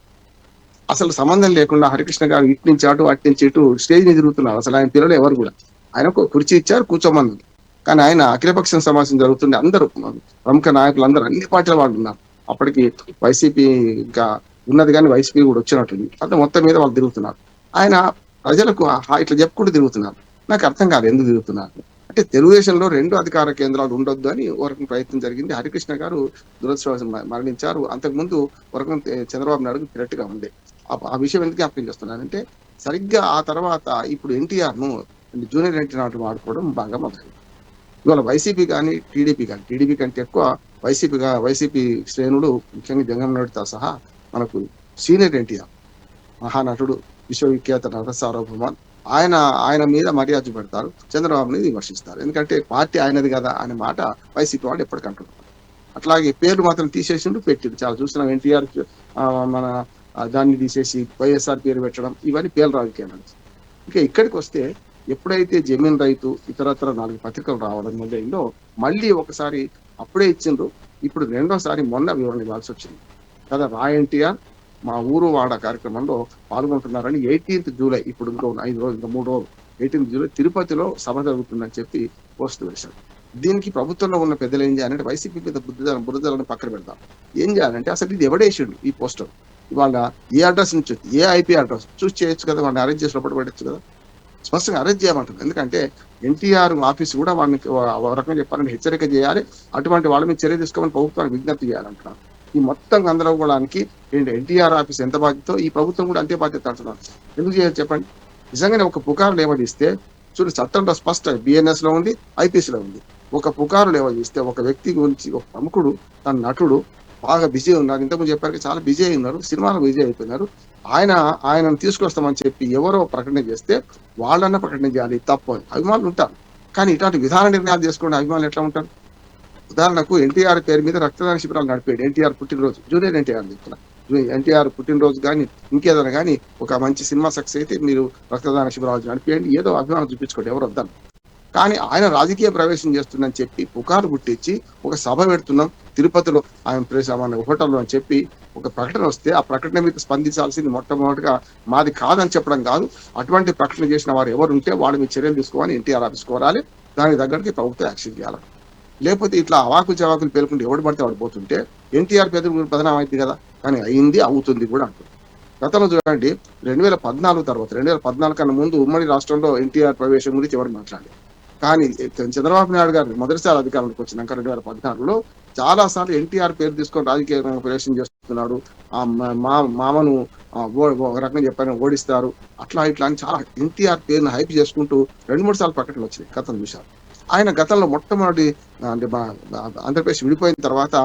Speaker 7: అసలు సంబంధం లేకుండా హరికృష్ణ గారు ఇటు నుంచి అటు, అటు నుంచి ఇటు స్టేజ్ మీద తిరుగుతున్నారు. అసలు ఆయన పిల్లలు ఎవరు కూడా, ఆయనకు కుర్చీ ఇచ్చారు, కూర్చోమన్నారు. కానీ ఆయన అఖిలపక్షం సమావేశం జరుగుతుంది, అందరూ ప్రముఖ నాయకులు అందరూ అన్ని పార్టీల వాళ్ళు ఉన్నారు. అప్పటికి వైసీపీ ఇంకా ఉన్నది కానీ వైసీపీ కూడా వచ్చినట్టుంది. అంటే మొత్తం మీద వాళ్ళు తిరుగుతున్నారు. ఆయన ప్రజలకు ఇట్లా చెప్పుకుంటూ తిరుగుతున్నారు. నాకు అర్థం కాదు ఎందుకు తిరుగుతున్నారు. అంటే తెలుగుదేశంలో 2 అధికార కేంద్రాలు ఉండొద్దు అని వరకు ప్రయత్నం జరిగింది. హరికృష్ణ గారు దురదృష్టవశాత్తు మరణించారు. అంతకుముందు వరకు చంద్రబాబు నాయుడు థ్రెట్ గా ఉండే. ఆ విషయం ఎందుకు జ్ఞాపకం చేస్తున్నానంటే, సరిగ్గా ఆ తర్వాత ఇప్పుడు ఎన్టీఆర్ ను జూనియర్ ఎన్టీఆర్ వాడుకోవడం బాగా మొదలైంది. ఇవాళ వైసీపీ కానీ టీడీపీ కంటే ఎక్కువ వైసీపీ శ్రేణులు, ముఖ్యంగా జగన్మోహన్తో సహా మనకు సీనియర్ ఎన్టీఆర్, మహానటుడు, విశ్వవిఖ్యాత నట సార్వభౌమాన్, ఆయన మీద మర్యాద పెడతారు, చంద్రబాబుని విమర్శిస్తారు. ఎందుకంటే పార్టీ ఆయనది కదా అనే మాట వైసీపీ వాళ్ళు ఎప్పటికంటున్నారు. అట్లాగే పేర్లు మాత్రం తీసేసిండు, పెట్టిండు. చాలా చూస్తున్నాం. ఎన్టీఆర్ మన దాన్ని తీసేసి వైఎస్ఆర్ పేరు పెట్టడం, ఇవన్నీ పేర్ల రాజకీయాలు. ఇంకా ఇక్కడికి వస్తే, ఎప్పుడైతే జమీన్ రైతు ఇతరత్ర 4 పత్రికలు రావడం మొదలైందో, మళ్ళీ ఒకసారి అప్పుడే ఇచ్చిండ్రు, ఇప్పుడు 2వ సారి మొన్న వివరణ ఇవ్వాల్సి వచ్చింది కదా. రా ఎన్టీఆర్ మా ఊరు వాడ కార్యక్రమంలో పాల్గొంటున్నారని 18th జూలై, ఇప్పుడు ఇంకో 5 రోజులు, ఇంకా 3 రోజులు 18 జూలై తిరుపతిలో సభ జరుగుతుందని చెప్పి పోస్ట్ వేశారు. దీనికి ప్రభుత్వంలో ఉన్న పెద్దలు ఏం చేయాలంటే వైసీపీ మీద బురదలను పక్కన పెడతాం. ఏం చేయాలంటే అసలు ఇది ఎవడేసాడు ఈ పోస్టర్, ఇవాళ ఏ అడ్రస్ నుంచి ఏ ఐపీ అడ్రస్ చూసి చేయొచ్చు కదా, వాడిని అరెస్ట్ చేసి లోపల పెట్టచ్చు కదా, స్పష్టంగా అరెస్ట్ చేయమంటారు. ఎందుకంటే ఎన్టీఆర్ ఆఫీస్ కూడా వాడిని ఒక రకంగా చెప్పాలంటే హెచ్చరిక చేయాలి, అటువంటి వాళ్ళ మీద చర్య తీసుకోమని ప్రభుత్వానికి విజ్ఞప్తి చేయాలంటున్నారు. ఈ మొత్తం గందరగోళానికి ఎన్టీఆర్ ఆఫీస్ ఎంత బాధ్యత, ఈ ప్రభుత్వం కూడా అంతే బాధ్యత అంటున్నారు. ఎందుకు చేయాలి చెప్పండి? నిజంగానే ఒక పుకారు లేవదీస్తే చూడండి, చట్టంలో స్పష్ట బిఎన్ఎస్ లో ఉంది, ఐపీఎస్ లో ఉంది. ఒక పుకారు లేవదీస్తే ఒక వ్యక్తి గురించి, ఒక ప్రముఖుడు, తన నటుడు బాగా బిజీ ఉన్నారు, ఇంతకుముందు చెప్పారు చాలా బిజీ ఉన్నారు, సినిమాలో బిజీ అయిపోయినారు, ఆయనను తీసుకొస్తామని చెప్పి ఎవరో ప్రకటన చేస్తే వాళ్ళన్న ప్రకటన చేయాలి, తప్పు అని అభిమానులు ఉంటారు. కానీ ఇట్లాంటి విధాన నిర్ణయాలు చేసుకునే అభిమానులు ఎట్లా ఉంటారు? ఉదాహరణకు ఎన్టీఆర్ పేరు మీద రక్తదాన శిబిరాలు నడిపాడు. ఎన్టీఆర్ పుట్టినరోజు, జూనియర్ ఎన్టీఆర్ చెప్తున్నా, ఎన్టీఆర్ పుట్టినరోజు కానీ ఇంకేదైనా కానీ ఒక మంచి సినిమా సక్సెస్ అయితే మీరు రక్తదాన శిబిరాలు నడిపేయండి, ఏదో అభిమానం చూపించుకోండి, ఎవరు వద్దాను. కానీ ఆయన రాజకీయ ప్రవేశం చేస్తుందని చెప్పి పుకారు పుట్టించి ఒక సభ పెడుతున్నాం తిరుపతిలో ఆయన హోటల్లో అని చెప్పి ఒక ప్రకటన వస్తే ఆ ప్రకటన మీద స్పందించాల్సింది మొట్టమొదటిగా మాది కాదని చెప్పడం కాదు, అటువంటి ప్రకటన చేసిన వారు ఎవరు ఉంటే వాళ్ళ మీద చర్యలు తీసుకోవాలని ఎన్టీఆర్ ఆఫీస్ కోరాలి, దానికి తగ్గట్టుకి ప్రభుత్వం యాక్షన్ చేయాలి. లేకపోతే ఇట్లా అవాకులు చవాకులు పేలుకుంటే ఎవడు పడితే వాడు పోతుంటే ఎన్టీఆర్ బదనాం అయింది కదా, కానీ అయింది అవుతుంది కూడా అంటుంది. గతంలో చూడండి 2014 తర్వాత 2014 కన్నా ముందు ఉమ్మడి రాష్ట్రంలో ఎన్టీఆర్ ప్రవేశం గురించి ఎవరు మాట్లాడారు. కానీ చంద్రబాబు నాయుడు గారు మొదటిసారి అధికారంలోకి వచ్చినాక 2016లో చాలా సార్లు ఎన్టీఆర్ పేరు తీసుకొని రాజకీయ ప్రవేశం చేస్తున్నాడు, ఆ మామను ఒక రకంగా చెప్పాను ఓడిస్తారు, అట్లా ఇట్లా అని చాలా ఎన్టీఆర్ పేరును హైప్ చేసుకుంటూ 2-3 సార్లు ప్రకటనలు వచ్చినాయి గతం చూశారు. ఆయన గతంలో మొట్టమొదటి అంటే ఆంధ్రప్రదేశ్ విడిపోయిన తర్వాత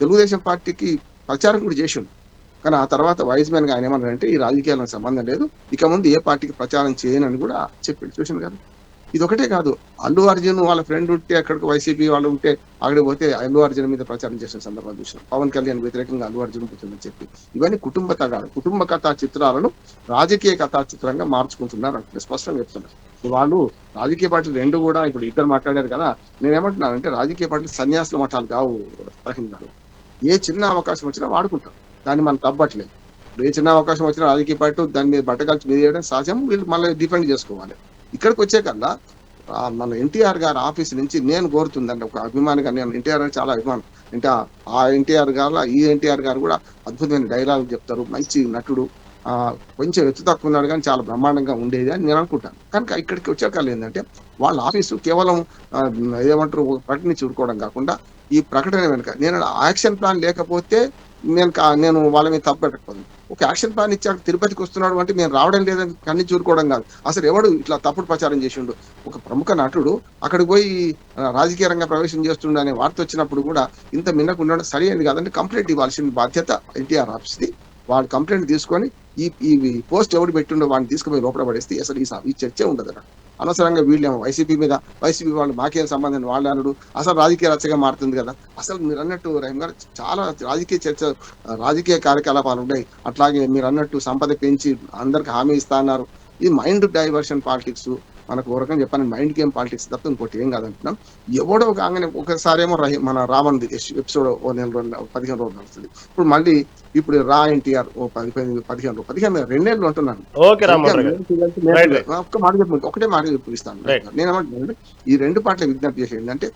Speaker 7: తెలుగుదేశం పార్టీకి ప్రచారం కూడా చేసిండు. కానీ ఆ తర్వాత వైజ్ మ్యాన్ గా ఆయన ఏమన్నారంటే ఈ రాజకీయాలకు సంబంధం లేదు, ఇక ముందు ఏ పార్టీకి ప్రచారం చేయనని కూడా చెప్పిండు. చూసిండు కదా. ఇది ఒకటే కాదు, అల్లు అర్జున్ వాళ్ళ ఫ్రెండ్ ఉంటే అక్కడికి వైసీపీ వాళ్ళు ఉంటే అక్కడికి పోతే అల్లు అర్జున్ మీద ప్రచారం చేసిన సందర్భాలు చూసినాం. పవన్ కళ్యాణ్ వ్యతిరేకంగా అల్లు అర్జున్ పుట్టిందని చెప్పి ఇవన్నీ కుటుంబ కథా చిత్రాలను రాజకీయ కథా చిత్రంగా మార్చుకుంటున్నారు అంటే స్పష్టంగా చెప్తున్నారు. వాళ్ళు రాజకీయ పార్టీలు రెండు కూడా ఇప్పుడు ఇద్దరు మాట్లాడారు కదా, నేనేమంటున్నానంటే రాజకీయ పార్టీలు సన్యాసుల మఠాలు కావు రహించారు. ఏ చిన్న అవకాశం వచ్చినా వాడుకుంటారు, దాన్ని మనం తప్పట్లేదు. ఏ చిన్న అవకాశం వచ్చినా రాజకీయ పార్టీ దాని మీద బట్టగాల్చి మీద చేయడం సహజం, వీళ్ళు మళ్ళీ డిఫెండ్ చేసుకోవాలి. ఇక్కడికి వచ్చే కల్లా మన ఎన్టీఆర్ గారి ఆఫీస్ నుంచి నేను కోరుతుందండి, ఒక అభిమానిగా నేను ఎన్టీఆర్ గారు చాలా అభిమానం, ఇంకా ఆ ఎన్టీఆర్ గారు ఈ ఎన్టీఆర్ గారు కూడా అద్భుతమైన డైలాగ్ చెప్తారు, మంచి నటుడు, కొంచెం ఎత్తు తక్కువ ఉన్నాడు కానీ చాలా బ్రహ్మాండంగా ఉండేది అని నేను అనుకుంటాను. కనుక ఇక్కడికి వచ్చాక ఏంటంటే వాళ్ళ ఆఫీసు కేవలం ఏమంటారు ప్రకటన చూడుకోవడం కాకుండా ఈ ప్రకటన వెనుక నేను యాక్షన్ ప్లాన్ లేకపోతే నేను వాళ్ళ మీద తప్పు పెట్టకపోదు. ఒక యాక్షన్ ప్లాన్ ఇచ్చాక తిరుపతికి వస్తున్నాడు అంటే నేను రావడం లేదని కన్నీ చూరుకోవడం కాదు, అసలు ఎవడు ఇట్లా తప్పుడు ప్రచారం చేసిండు. ఒక ప్రముఖ నటుడు అక్కడికి పోయి రాజకీయ రంగ ప్రవేశం చేస్తుండ అనే వార్త వచ్చినప్పుడు కూడా ఇంత మిన్నకు ఉండడం సరి అయింది కాదంటే కంప్లైంట్ ఇవ్వాల్సిన బాధ్యత ఎన్టీఆర్ ఆఫీస్ది. వాళ్ళు కంప్లైంట్ తీసుకొని ఈ పోస్ట్ ఎవడు పెట్టిండో వాడిని తీసుకుపోయి లోపల పడేస్తే అసలు ఈ చర్చే ఉండదు. అనవసరంగా వీళ్ళేమో వైసీపీ వాళ్ళు మాకేం సంబంధం వాళ్ళు అనడు, అసలు రాజకీయ రచ్చగా మారుతుంది కదా. అసలు మీరు అన్నట్టు రహీం గారు చాలా రాజకీయ కార్యకలాపాలు ఉన్నాయి. అట్లాగే మీరు అన్నట్టు సంపద పెంచి అందరికి హామీ ఇస్తా అన్నారు. ఇది మైండ్ డైవర్షన్ పాలిటిక్స్, మనకు ఒక రకంగా చెప్పాను మైండ్ గేమ్ పాలిటిక్స్ తప్ప ఇంకోటి ఏం కాదంటున్నాం. ఎవడో కాగానే ఒకసారేమో మన రావణ్ ఎపిసోడ్ 15 రోజులు నడుస్తుంది. ఇప్పుడు మళ్ళీ రా ఎన్టీఆర్ 15 2 నెలలు అంటున్నాను. ఒకటే మాట చూపిస్తాను. నేనేమంటున్నాను ఈ రెండు పార్టీల విజ్ఞప్తి చేసి ఏంటంటే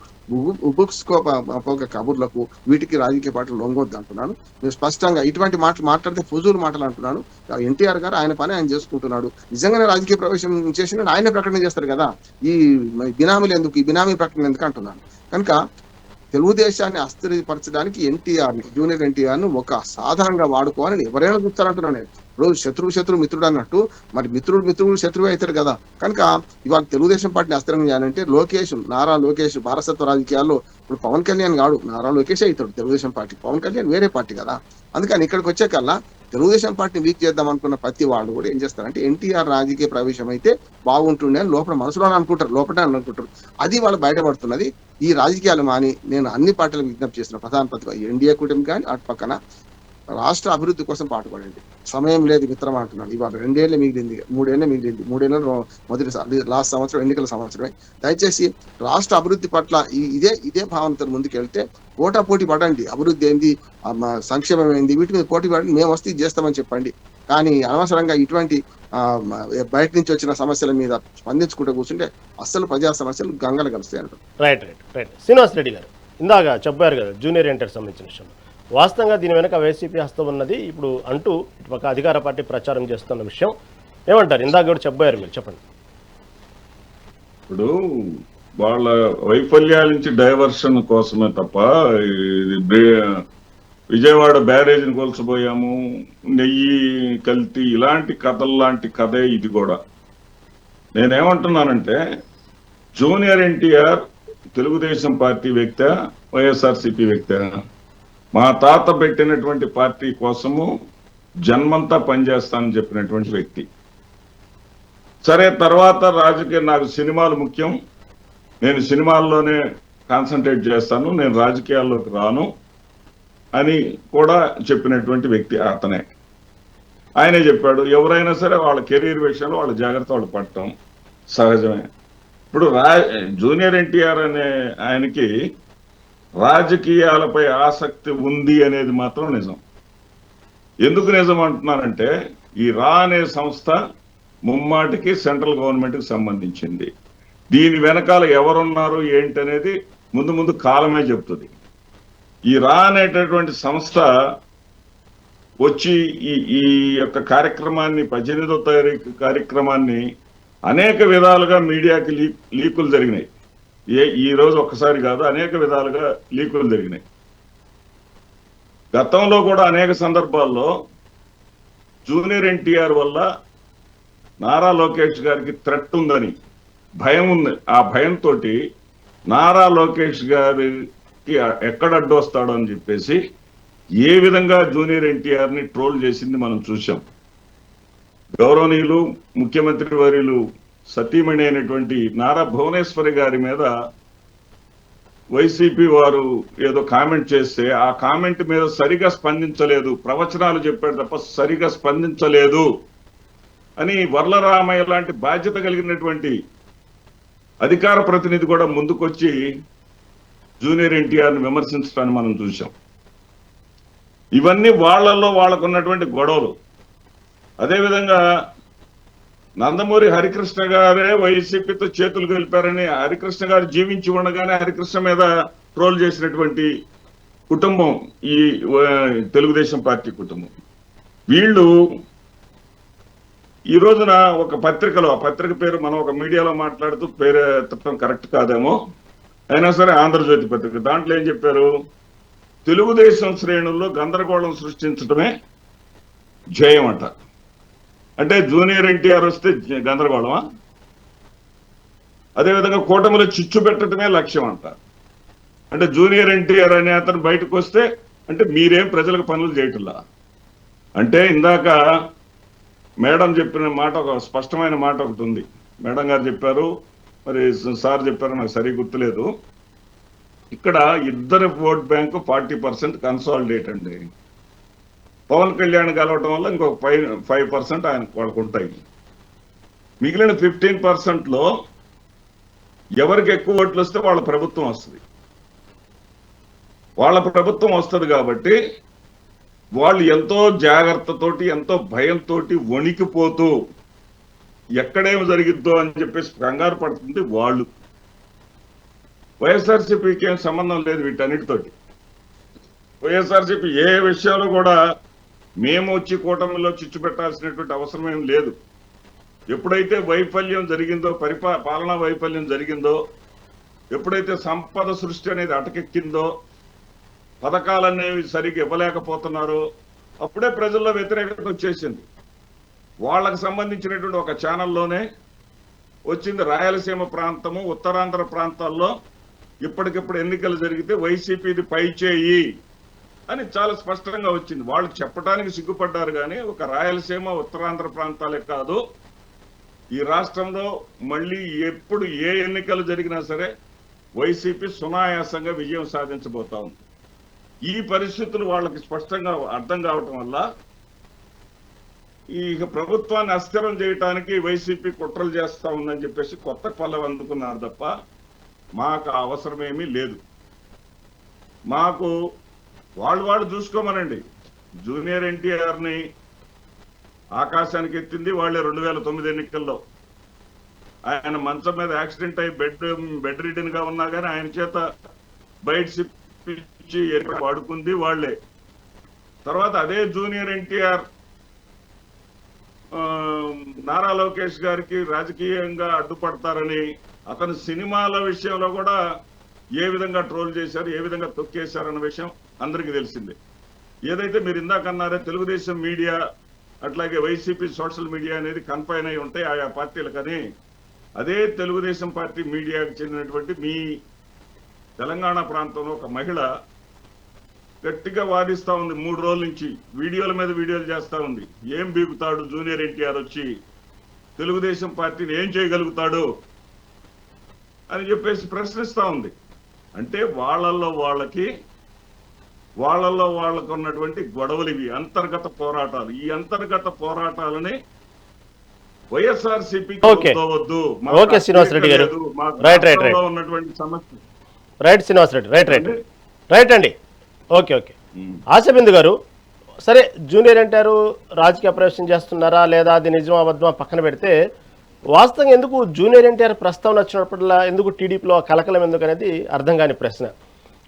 Speaker 7: కబుర్లకు వీటికి రాజకీయ పార్టీలు లొంగొద్దు అంటున్నాను. నేను స్పష్టంగా ఇటువంటి మాటలు మాట్లాడితే ఫుజూలు మాటలు అంటున్నాను. ఎన్టీఆర్ గారు ఆయన పని ఆయన చేసుకుంటున్నాడు. నిజంగానే రాజకీయ ప్రవేశం చేసిన ఆయన ప్రకటన చేస్తారు కదా, ఈ బినామీలు ఎందుకు, ఈ బినామీ ప్రకటన ఎందుకు అంటున్నాను. కనుక తెలుగుదేశాన్ని అస్థిరపరచడానికి జూనియర్ ఎన్టీఆర్ను ఒక సాధారణంగా వాడుకోవాలని ఎవరైనా చూస్తారంటున్నాను. ఇప్పుడు శత్రువు మిత్రుడు అన్నట్టు మరి మిత్రుడు శత్రువే అవుతారు కదా. కనుక ఇవాళ తెలుగుదేశం పార్టీని అస్థిరంగా చేయాలంటే నారా లోకేష్ వారసత్వ రాజకీయాల్లో ఇప్పుడు పవన్ కళ్యాణ్ కాడు, నారా లోకేష్ అవుతాడు తెలుగుదేశం పార్టీ. పవన్ కళ్యాణ్ వేరే పార్టీ కదా. అందుకని ఇక్కడికి వచ్చే కల్లా తెలుగుదేశం పార్టీని వీక్ చేద్దాం అనుకున్న ప్రతి వాళ్ళు కూడా ఏం చేస్తారంటే ఎన్టీఆర్ రాజకీయ ప్రవేశం అయితే బాగుంటుండే అని లోపల మనసులో అనుకుంటారు. అది వాళ్ళు బయటపడుతున్నది. ఈ రాజకీయాలు మాని నేను అన్ని పార్టీలకు విజ్ఞప్తి చేసిన ప్రధాన ప్రతిభ ఎన్డీఏ కూటమి కానీ అటు పక్కన రాష్ట్ర అభివృద్ధి కోసం పాటుపడండి. సమయం లేదు మిత్రమా అంటున్నాను. ఇవాళ 2 ఏళ్ళే మిగిలింది, 3 ఏళ్ళే మిగిలింది. 3 ఏళ్ళు మొదటి లాస్ట్ సంవత్సరం ఎన్నికల సంవత్సరమే. దయచేసి రాష్ట్ర అభివృద్ధి పట్ల ఇదే భావనతో ముందుకెళ్తే పోటీ పడండి. అభివృద్ధి ఏంది, సంక్షేమం ఏంది, వీటి మీద పోటీ పడండి. మేము వస్తే చేస్తామని చెప్పండి. కానీ అనవసరంగా ఇటువంటి బయట నుంచి వచ్చిన సమస్యల మీద స్పందించుకుంటూ కూర్చుంటే అస్సలు ప్రజా సమస్యలు గంగలు కలుస్తాయి అంటారు.
Speaker 1: రైట్ శ్రీనివాస్ రెడ్డి గారు ఇందాక చెప్పారు కదా జూనియర్ ఎన్టీఆర్ సంబంధించిన విషయం. వాస్తవంగా దీని వెనక వైసీపీ హస్తం ఉన్నది ఇప్పుడు అంటూ ఒక అధికార పార్టీ ప్రచారం చేస్తున్న విషయం ఏమంటారు? ఇందాక కూడా చెప్పారు, మీరు చెప్పండి.
Speaker 4: ఇప్పుడు వాళ్ళ వైఫల్యాల నుంచి డైవర్షన్ కోసమే తప్ప విజయవాడ బ్యారేజ్ని కోల్చబోయాము, నెయ్యి కల్తీ, ఇలాంటి కథల్లాంటి కథే ఇది కూడా. నేనేమంటున్నానంటే జూనియర్ ఎన్టీఆర్ తెలుగుదేశం పార్టీ వ్యక్తి, వైఎస్ఆర్సీపీ వ్యక్తి. మా తాత పెట్టినటువంటి పార్టీ కోసము జన్మంతా పనిచేస్తానని చెప్పినటువంటి వ్యక్తి. సరే, తర్వాత రాజకీయ, నాకు సినిమాలు ముఖ్యం, నేను సినిమాల్లోనే కాన్సన్ట్రేట్ చేస్తాను, నేను రాజకీయాల్లోకి రాను అని కూడా చెప్పినటువంటి వ్యక్తి అతనే. ఆయనే చెప్పాడు, ఎవరైనా సరే వాళ్ళ కెరీర్ విషయంలో వాళ్ళ జాగ్రత్త వాళ్ళు పడటం సహజమే. ఇప్పుడు జూనియర్ ఎన్టీఆర్ అనే ఆయనకి రాజకీయాలపై ఆసక్తి ఉంది అనేది మాత్రం నిజం. ఎందుకు నిజం అంటున్నానంటే ఈ రా అనే సంస్థ ముమ్మాటికి సెంట్రల్ గవర్నమెంట్కి సంబంధించింది. దీని వెనకాల ఎవరున్నారు ఏంటనేది ముందు కాలమే చెప్తుంది. ఈ రా అనేటటువంటి సంస్థ వచ్చి ఈ యొక్క కార్యక్రమాన్ని 18వ తారీఖు కార్యక్రమాన్ని అనేక విధాలుగా మీడియాకి లీకులు జరిగినాయి. ఈ రోజు ఒక్కసారి కాదు, అనేక విధాలుగా లీకులు జరిగినాయి. గతంలో కూడా అనేక సందర్భాల్లో జూనియర్ ఎన్టీఆర్ వల్ల నారా లోకేష్ గారికి థ్రెట్ ఉందని భయం ఉంది. ఆ భయంతో నారా లోకేష్ గారికి ఎక్కడ అడ్డొస్తాడో అని చెప్పేసి ఏ విధంగా జూనియర్ ఎన్టీఆర్ ని ట్రోల్ చేసింది మనం చూసాం. గౌరవనీయులు ముఖ్యమంత్రి వర్యులు సతీమణి అయినటువంటి నారా భువనేశ్వరి గారి మీద వైసీపీ వారు ఏదో కామెంట్ చేస్తే ఆ కామెంట్ మీద సరిగా స్పందించలేదు, ప్రవచనాలు చెప్పాడు తప్ప సరిగా స్పందించలేదు అని వర్లరామయ్య లాంటి బాధ్యత కలిగినటువంటి అధికార ప్రతినిధి కూడా ముందుకొచ్చి జూనియర్ ఎన్టీఆర్ని విమర్శించడాన్ని మనం చూసాం. ఇవన్నీ వాళ్ళల్లో వాళ్ళకున్నటువంటి గొడవలు. అదేవిధంగా నందమూరి హరికృష్ణ గారే వైసీపీతో చేతులు కలిపారని హరికృష్ణ గారు జీవించి ఉండగానే హరికృష్ణ మీద ట్రోల్ చేసినటువంటి కుటుంబం ఈ తెలుగుదేశం పార్టీ కుటుంబం. వీళ్ళు ఈ రోజున ఒక పత్రికలో, ఆ పత్రిక పేరు మనం ఒక మీడియాలో మాట్లాడుతూ పేరు ఎత్తడం కరెక్ట్ కాదేమో, అయినా సరే ఆంధ్రజ్యోతి పత్రిక, దాంట్లో ఏం చెప్పారు, తెలుగుదేశం శ్రేణుల్లో గందరగోళం సృష్టించడమే ధ్యేయం అంట. అంటే జూనియర్ ఎన్టీఆర్ వస్తే గందరగోళమా? అదేవిధంగా కూటమిలో చిచ్చు పెట్టడమే లక్ష్యం అంట. అంటే జూనియర్ ఎన్టీఆర్ అనే అతను బయటకు వస్తే అంటే మీరేం ప్రజలకు పనులు చేయటంలా. అంటే ఇందాక మేడం చెప్పిన మాట, ఒక స్పష్టమైన మాట ఒకటి ఉంది. మేడం గారు చెప్పారు, మరి సార్ చెప్పారు, నాకు సరిగ్గా గుర్తులేదు. ఇక్కడ ఇద్దరు ఓట్ బ్యాంకు 40% కన్సాలిడేట్ అండి. పవన్ కళ్యాణ్ కలవటం వల్ల ఇంకొక 5% ఆయన వాళ్ళకు ఉంటాయి. మిగిలిన 15%లో ఎవరికి ఎక్కువ ఓట్లు వస్తే వాళ్ళ ప్రభుత్వం వస్తుంది. వాళ్ళ ప్రభుత్వం వస్తుంది కాబట్టి వాళ్ళు ఎంతో జాగ్రత్తతోటి, ఎంతో భయంతో వణికిపోతూ ఎక్కడేమి జరిగిద్దో అని చెప్పేసి కంగారు పడుతుంది వాళ్ళు. వైఎస్ఆర్సీపీకి ఏం సంబంధం లేదు వీటన్నిటితోటి. వైఎస్ఆర్సీపీ ఏ విషయంలో కూడా మేము వచ్చి కూటమిలో చిచ్చు పెట్టాల్సినటువంటి అవసరం ఏం లేదు. ఎప్పుడైతే వైఫల్యం జరిగిందో, పాలనా వైఫల్యం జరిగిందో, ఎప్పుడైతే సంపద సృష్టి అనేది అటకెక్కిందో, పథకాలనేవి సరిగ్గా ఇవ్వలేకపోతున్నారో, అప్పుడే ప్రజల్లో వ్యతిరేకత వచ్చేసింది. వాళ్ళకు సంబంధించినటువంటి ఒక ఛానల్లోనే వచ్చింది, రాయలసీమ ప్రాంతము, ఉత్తరాంధ్ర ప్రాంతాల్లో ఇప్పటికిప్పుడు ఎన్నికలు జరిగితే వైసీపీది పైచేయి అని చాలా స్పష్టంగా వచ్చింది. వాళ్ళు చెప్పడానికి సిగ్గుపడ్డారు కానీ ఒక రాయలసీమ, ఉత్తరాంధ్ర ప్రాంతాలే కాదు, ఈ రాష్ట్రంలో మళ్ళీ ఎప్పుడు ఏ ఎన్నికలు జరిగినా సరే వైసీపీ సునాయాసంగా విజయం సాధించబోతా ఉంది. ఈ పరిస్థితులు వాళ్ళకి స్పష్టంగా అర్థం కావటం వల్ల ఈ ప్రభుత్వాన్ని అస్థిరం చేయడానికి వైసీపీ కుట్రలు చేస్తా ఉందని చెప్పేసి కొత్త పల్లవి అందుకున్నారు తప్ప మాకు అవసరమేమీ లేదు. మాకు వాళ్ళు చూసుకోమనండి. జూనియర్ ఎన్టీఆర్ని ఆకాశానికి ఎత్తింది వాళ్ళే 2009 ఎన్నికల్లో. ఆయన మంచం మీద యాక్సిడెంట్ అయి బెడ్ రిడెన్ గా ఉన్నా కానీ ఆయన చేత బయట ఇచ్చి వాడుకుంది వాళ్లే. తర్వాత అదే జూనియర్ ఎన్టీఆర్ నారా లోకేష్ గారికి రాజకీయంగా అడ్డుపడతారని అతని సినిమాల విషయంలో కూడా ఏ విధంగా ట్రోల్ చేశారు, ఏ విధంగా తొక్కేశారు అన్న విషయం అందరికీ తెలిసిందే. ఏదైతే మీరు ఇందాక అన్నారో తెలుగుదేశం మీడియా అట్లాగే వైసీపీ సోషల్ మీడియా అనేది కన్ఫైన్ అయి ఉంటాయి ఆయా పార్టీలకని, అదే తెలుగుదేశం పార్టీ మీడియాకు చెందినటువంటి మీ తెలంగాణ ప్రాంతంలో ఒక మహిళ గట్టిగా వాదిస్తా ఉంది. 3 రోజుల నుంచి వీడియోల మీద వీడియోలు చేస్తా ఉంది. ఏం బీగుతాడు జూనియర్ ఎన్టీఆర్ వచ్చి తెలుగుదేశం పార్టీని ఏం చేయగలుగుతాడు అని చెప్పేసి ప్రశ్నిస్తా ఉంది. అంటే వాళ్ళల్లో వాళ్ళకు ఉన్నటువంటి గొడవలు ఇవి, అంతర్గత పోరాటాలు. ఈ అంతర్గత పోరాటాలని వైఎస్ఆర్సీపీ వద్దు
Speaker 1: ఓకే శ్రీనివాస్ రెడ్డి గారు, రైట్
Speaker 4: ఉన్నటువంటి సమస్య.
Speaker 1: రైట్ శ్రీనివాస్ రెడ్డి, రైట్ అండి. ఓకే ఆశాబిందు గారు, సరే జూనియర్ ఎన్టీఆర్ రాజకీయ ప్రవేశం చేస్తున్నారా లేదా అది నిజమా అబద్ధమా పక్కన పెడితే, వాస్తవంగా ఎందుకు జూనియర్ ఎన్టీఆర్ ప్రస్తావన వచ్చినప్పుడల్లా ఎందుకు టీడీపీలో కలకలం ఎందుకు అనేది అర్థం కాని ప్రశ్న.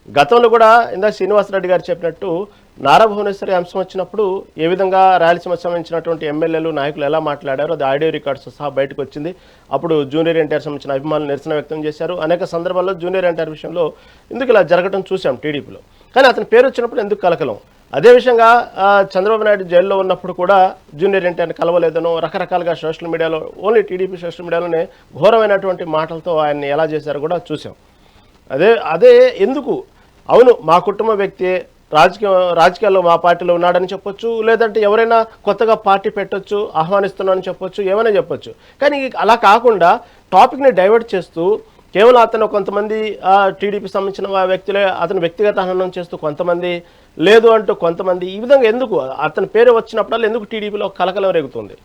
Speaker 1: గతంలో కూడా ఇందాక శ్రీనివాసరెడ్డి గారు చెప్పినట్టు నారా భువనేశ్వరి అంశం వచ్చినప్పుడు ఏ విధంగా రాయలసీమ సంబంధించినటువంటి ఎమ్మెల్యేలు నాయకులు ఎలా మాట్లాడారో అది ఆడియో రికార్డ్స్ సహా బయటకు వచ్చింది. అప్పుడు జూనియర్ ఎన్టీఆర్ సంబంధించిన అభిమానులు నిరసన వ్యక్తం చేశారు. అనేక సందర్భాల్లో జూనియర్ ఎన్టీఆర్ విషయంలో ఎందుకు ఇలా జరగడం చూసాం టీడీపీలో. కానీ అతని పేరు వచ్చినప్పుడు ఎందుకు కలకలం. అదే విషయంగా చంద్రబాబు నాయుడు జైల్లో ఉన్నప్పుడు కూడా జూనియర్ ఎన్టీఆర్ని కలవలేదనో రకరకాలుగా సోషల్ మీడియాలో, ఓన్లీ టీడీపీ సోషల్ మీడియాలోనే ఘోరమైనటువంటి మాటలతో ఆయన్ని ఎలా చేశారో కూడా చూసాం. అదే ఎందుకు, అవును మా కుటుంబ వ్యక్తి రాజకీయాల్లో మా పార్టీలో ఉన్నాడని చెప్పొచ్చు, లేదంటే ఎవరైనా కొత్తగా పార్టీ పెట్టొచ్చు, ఆహ్వానిస్తున్నానని చెప్పొచ్చు, ఏమైనా చెప్పొచ్చు. కానీ అలా కాకుండా టాపిక్ని డైవర్ట్ చేస్తూ కేవలం అతను కొంతమంది టీడీపీ సంబంధించిన వ్యక్తులే అతను వ్యక్తిగత హననం చేస్తూ కొంతమంది, లేదు అంటూ కొంతమంది, ఈ విధంగా ఎందుకు అతని పేరు వచ్చినప్పుడల్లా ఎందుకు టీడీపీలో కలకలం రేగుతుంది?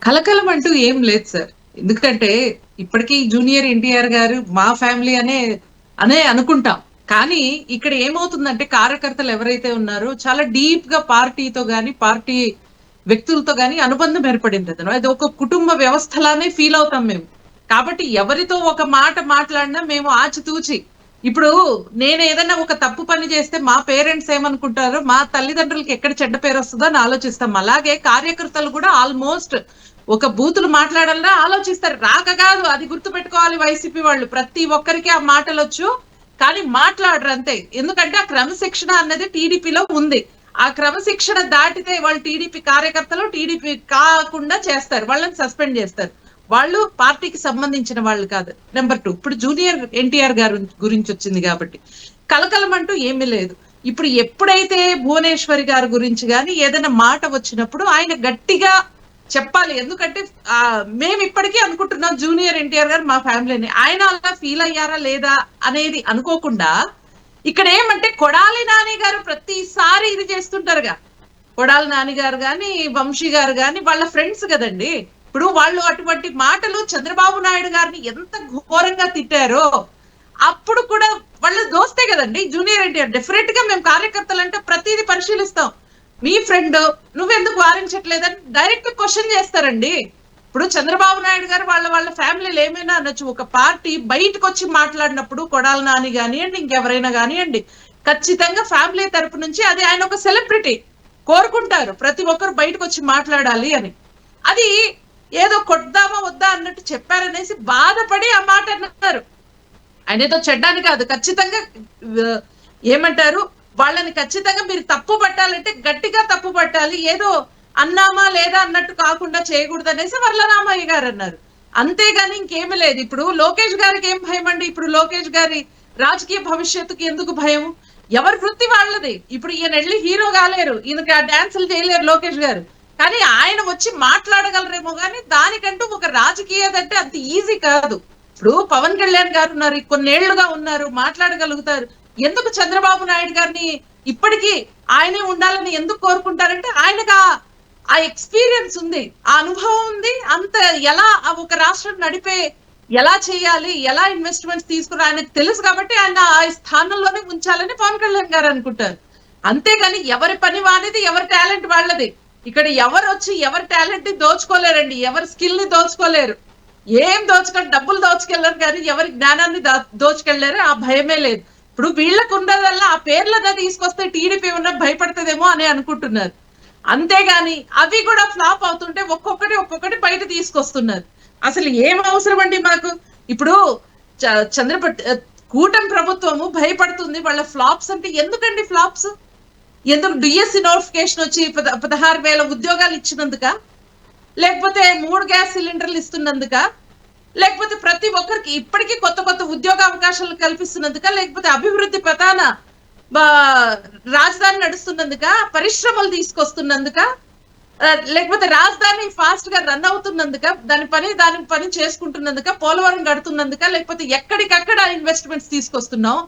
Speaker 6: కలకలం అంటూ ఏం లేదు సార్. ఎందుకంటే ఇప్పటికీ జూనియర్ ఎన్టీఆర్ గారు మా ఫ్యామిలీ అనే అనుకుంటాం. కానీ ఇక్కడ ఏమవుతుందంటే కార్యకర్తలు ఎవరైతే ఉన్నారో చాలా డీప్ గా పార్టీతో గాని పార్టీ వ్యక్తులతో గాని అనుబంధం ఏర్పడింది. అది ఒక కుటుంబ వ్యవస్థలానే ఫీల్ అవుతాం మేము. కాబట్టి ఎవరితో ఒక మాట మాట్లాడినా మేము ఆచితూచి, ఇప్పుడు నేను ఏదైనా ఒక తప్పు పని చేస్తే మా పేరెంట్స్ ఏమనుకుంటారో, మా తల్లిదండ్రులకి ఎక్కడ చెడ్డ పేరు వస్తుందో అని ఆలోచిస్తాం. అలాగే కార్యకర్తలు కూడా ఆల్మోస్ట్ ఒక బూతులు మాట్లాడాలన్నా ఆలోచిస్తారు. రాక కాదు, అది గుర్తుపెట్టుకోవాలి వైసీపీ వాళ్ళు. ప్రతి ఒక్కరికి ఆ మాటలు వచ్చు, కానీ మాట్లాడరు అంతే. ఎందుకంటే ఆ క్రమశిక్షణ అన్నది టీడీపీలో ఉంది. ఆ క్రమశిక్షణ దాటితే వాళ్ళు టీడీపీ కార్యకర్తలు టీడీపీ కాకుండా చేస్తారు, వాళ్ళని సస్పెండ్ చేస్తారు. వాళ్ళు పార్టీకి సంబంధించిన వాళ్ళు కాదు. నెంబర్ 2, ఇప్పుడు జూనియర్ ఎన్టీఆర్ గారు గురించి వచ్చింది కాబట్టి కలకలం అంటూ ఏమీ లేదు. ఇప్పుడు ఎప్పుడైతే భువనేశ్వరి గారి గురించి కానీ ఏదైనా మాట వచ్చినప్పుడు ఆయన గట్టిగా చెప్పాలి. ఎందుకంటే మేము ఇప్పటికీ అనుకుంటున్నాం జూనియర్ ఎన్టీఆర్ గారు మా ఫ్యామిలీని. ఆయన అలా ఫీల్ అయ్యారా లేదా అనేది అనుకోకుండా, ఇక్కడ ఏమంటే కొడాలి నాని గారు ప్రతిసారి ఇది చేస్తుంటారుగా. కొడాలి నాని గారు కానీ వంశీ గారు కానీ వాళ్ళ ఫ్రెండ్స్ కదండి. ఇప్పుడు వాళ్ళు అటువంటి మాటలు చంద్రబాబు నాయుడు గారిని ఎంత ఘోరంగా తిట్టారో అప్పుడు కూడా వాళ్ళ దోస్తే కదండి జూనియర్ ఎన్టీఆర్. డెఫినెట్ గా మేము కార్యకర్తలు అంటే ప్రతిదీ పరిశీలిస్తాం. మీ ఫ్రెండ్ నువ్వెందుకు వారించట్లేదని డైరెక్ట్ క్వశ్చన్ చేస్తారండి. ఇప్పుడు చంద్రబాబు నాయుడు గారు వాళ్ళ ఫ్యామిలీలు ఏమైనా అనొచ్చు, ఒక పార్టీ బయటకు వచ్చి మాట్లాడినప్పుడు కొడాలి నాని కానివ్వండి ఇంకెవరైనా కానివ్వండి ఖచ్చితంగా ఫ్యామిలీ తరపు నుంచి అది ఆయన ఒక సెలబ్రిటీ కోరుకుంటారు ప్రతి ఒక్కరు బయటకు వచ్చి మాట్లాడాలి అని. అది ఏదో కొద్దామా వద్దా అన్నట్టు చెప్పారనేసి బాధపడి ఆ మాట అన్నారు. ఆయన ఏదో చెడ్డాని కాదు, ఖచ్చితంగా ఏమంటారు వాళ్ళని ఖచ్చితంగా మీరు తప్పు పట్టాలంటే గట్టిగా తప్పు పట్టాలి, ఏదో అన్నామా లేదా అన్నట్టు కాకుండా చేయకూడదు అనేసి వరలరామయ్య గారు అన్నారు. అంతేగాని ఇంకేమీ లేదు. ఇప్పుడు లోకేష్ గారికి ఏం భయం అండి? ఇప్పుడు లోకేష్ గారి రాజకీయ భవిష్యత్తుకి ఎందుకు భయం? ఎవరి వృత్తి వాళ్ళది. ఇప్పుడు ఈయన వెళ్ళి హీరో కాలేరు, ఈయనకి ఆ డాన్సులు చేయలేరు లోకేష్ గారు, కానీ ఆయన వచ్చి మాట్లాడగలరేమో కానీ దానికంటూ ఒక రాజకీయత అంటే అంత ఈజీ కాదు. ఇప్పుడు పవన్ కళ్యాణ్ గారు ఉన్నారు, కొన్నేళ్లుగా ఉన్నారు, మాట్లాడగలుగుతారు. ఎందుకు చంద్రబాబు నాయుడు గారిని ఇప్పటికీ ఆయనే ఉండాలని ఎందుకు కోరుకుంటారంటే ఆయనకు ఆ ఎక్స్పీరియన్స్ ఉంది, ఆ అనుభవం ఉంది. అంత ఎలా ఒక రాష్ట్రం నడిపే ఎలా చేయాలి, ఎలా ఇన్వెస్ట్మెంట్స్ తీసుకుని ఆయనకు తెలుసు కాబట్టి ఆయన ఆ స్థానంలోనే ఉంచాలని పవన్ కళ్యాణ్ గారు అనుకుంటారు. అంతేగాని ఎవరి పని వాడిది, ఎవరి టాలెంట్ వాళ్ళది. ఇక్కడ ఎవరు వచ్చి ఎవరి టాలెంట్ ని దోచుకోలేరండి, ఎవరి స్కిల్ ని దోచుకోలేరు, ఏం దోచుకొని డబ్బులు దోచుకెళ్ళరు కానీ ఎవరి జ్ఞానాన్ని దోచుకెళ్ళారు. ఆ భయమే లేదు. ఇప్పుడు వీళ్ళకు ఉన్నదల్లా ఆ పేర్లన్నా తీసుకొస్తే టీడీపీ ఉన్న భయపడుతుందేమో అని అనుకుంటున్నారు. అంతేగాని అవి కూడా ఫ్లాప్ అవుతుంటే ఒక్కొక్కటి బయట తీసుకొస్తున్నారు. అసలు ఏం అవసరం అండి మనకు? ఇప్పుడు కూటమి ప్రభుత్వము భయపడుతుంది వాళ్ళ ఫ్లాప్స్ అంటే. ఎందుకండి ఫ్లాప్స్? ఎందుకు? డిఎస్సి నోటిఫికేషన్ వచ్చి 16,000 ఉద్యోగాలు ఇచ్చినందుక, లేకపోతే 3 గ్యాస్ సిలిండర్లు ఇస్తున్నందుక, లేకపోతే ప్రతి ఒక్కరికి ఇప్పటికీ కొత్త ఉద్యోగ అవకాశాలు కల్పిస్తున్నందుక, లేకపోతే అభివృద్ధి పథాన రాజధాని నడుస్తున్నందుక, పరిశ్రమలు తీసుకొస్తున్నందుక, లేకపోతే రాజధాని ఫాస్ట్ గా రన్ అవుతున్నందుక, దాని పని చేసుకుంటున్నందుక, పోలవరం కడుతున్నందుక, లేకపోతే ఎక్కడికక్కడ ఇన్వెస్ట్మెంట్స్ తీసుకొస్తున్నాం.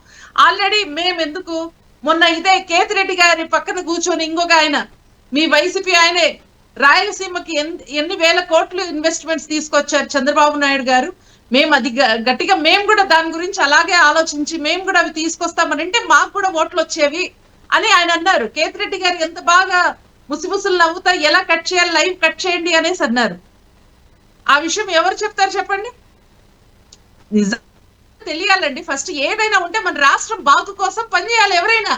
Speaker 6: ఆల్రెడీ మేమెందుకు మొన్న ఇదే కేతిరెడ్డి గారి పక్కన కూర్చొని ఇంకొక ఆయన మీ వైసీపీ ఆయనే రాయలసీమకి ఎన్ని వేల కోట్లు ఇన్వెస్ట్మెంట్స్ తీసుకొచ్చారు చంద్రబాబు నాయుడు గారు. మేము అది గట్టిగా మేము కూడా దాని గురించి అలాగే ఆలోచించి మేము కూడా అవి తీసుకొస్తామని అంటే మాకు కూడా ఓట్లు వచ్చేవి అని ఆయన అన్నారు. కేతిరెడ్డి గారు ఎంత బాగా ముసిముసులు నవ్వుతా ఎలా కట్ చేయాలి, లైవ్ కట్ చేయండి అనేసి అన్నారు. ఆ విషయం ఎవరు చెప్తారు చెప్పండి? నిజం తెలియాలండి. ఫస్ట్ ఏదైనా ఉంటే మన రాష్ట్రం బాగు కోసం పనిచేయాలి. ఎవరైనా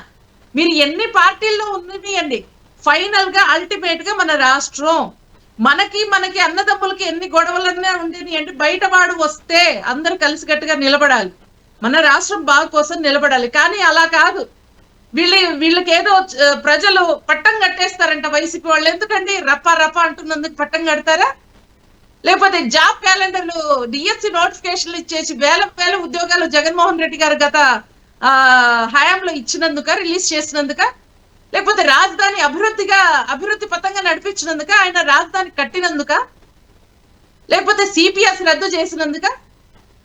Speaker 6: మీరు ఎన్ని పార్టీల్లో ఉన్నాయండి, ఫైనల్ గా అల్టిమేట్ గా మన రాష్ట్రం మనకి అన్నదమ్ములకి ఎన్ని గొడవలన్నా ఉండేది అంటే బయట వాడు వస్తే అందరు కలిసికట్టుగా నిలబడాలి. మన రాష్ట్రం బాగు కోసం నిలబడాలి. కానీ అలా కాదు. వీళ్ళకేదో ప్రజలు పట్టం కట్టేస్తారంట వైసీపీ వాళ్ళు. ఎందుకండి? రప్ప అంటున్నందుకు పట్టం కడతారా? లేకపోతే జాబ్ క్యాలెండర్లు డిఎస్సి నోటిఫికేషన్లు ఇచ్చేసి వేల ఉద్యోగాలు జగన్మోహన్ రెడ్డి గారు గత హయాంలో ఇచ్చినందుక, రిలీజ్ చేసినందుక, లేకపోతే రాజధాని అభివృద్ధి పథంగా నడిపించినందుక, ఆయన రాజధాని కట్టినందుక, లేకపోతే సిపిఎస్ రద్దు చేసినందుక,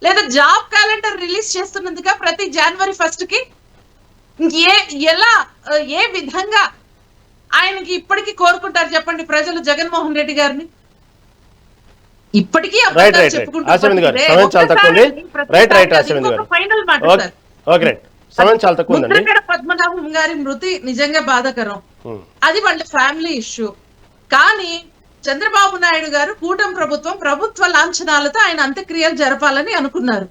Speaker 6: లేదా జాబ్ క్యాలెండర్ రిలీజ్ చేస్తున్నందుక ప్రతి జనవరి 1 కి ఏ విధంగా ఆయనకి ఇప్పటికీ కోరుకుంటారు చెప్పండి ప్రజలు జగన్మోహన్ రెడ్డి గారిని? ఇప్పటికీ పద్మనాభం గారి మృతి నిజంగా బాధాకరం. అది వాళ్ళ ఫ్యామిలీ ఇష్యూ. కానీ చంద్రబాబు నాయుడు గారు కూటమి ప్రభుత్వ లాంఛనాలతో ఆయన అంత్యక్రియలు జరపాలని అనుకున్నారు.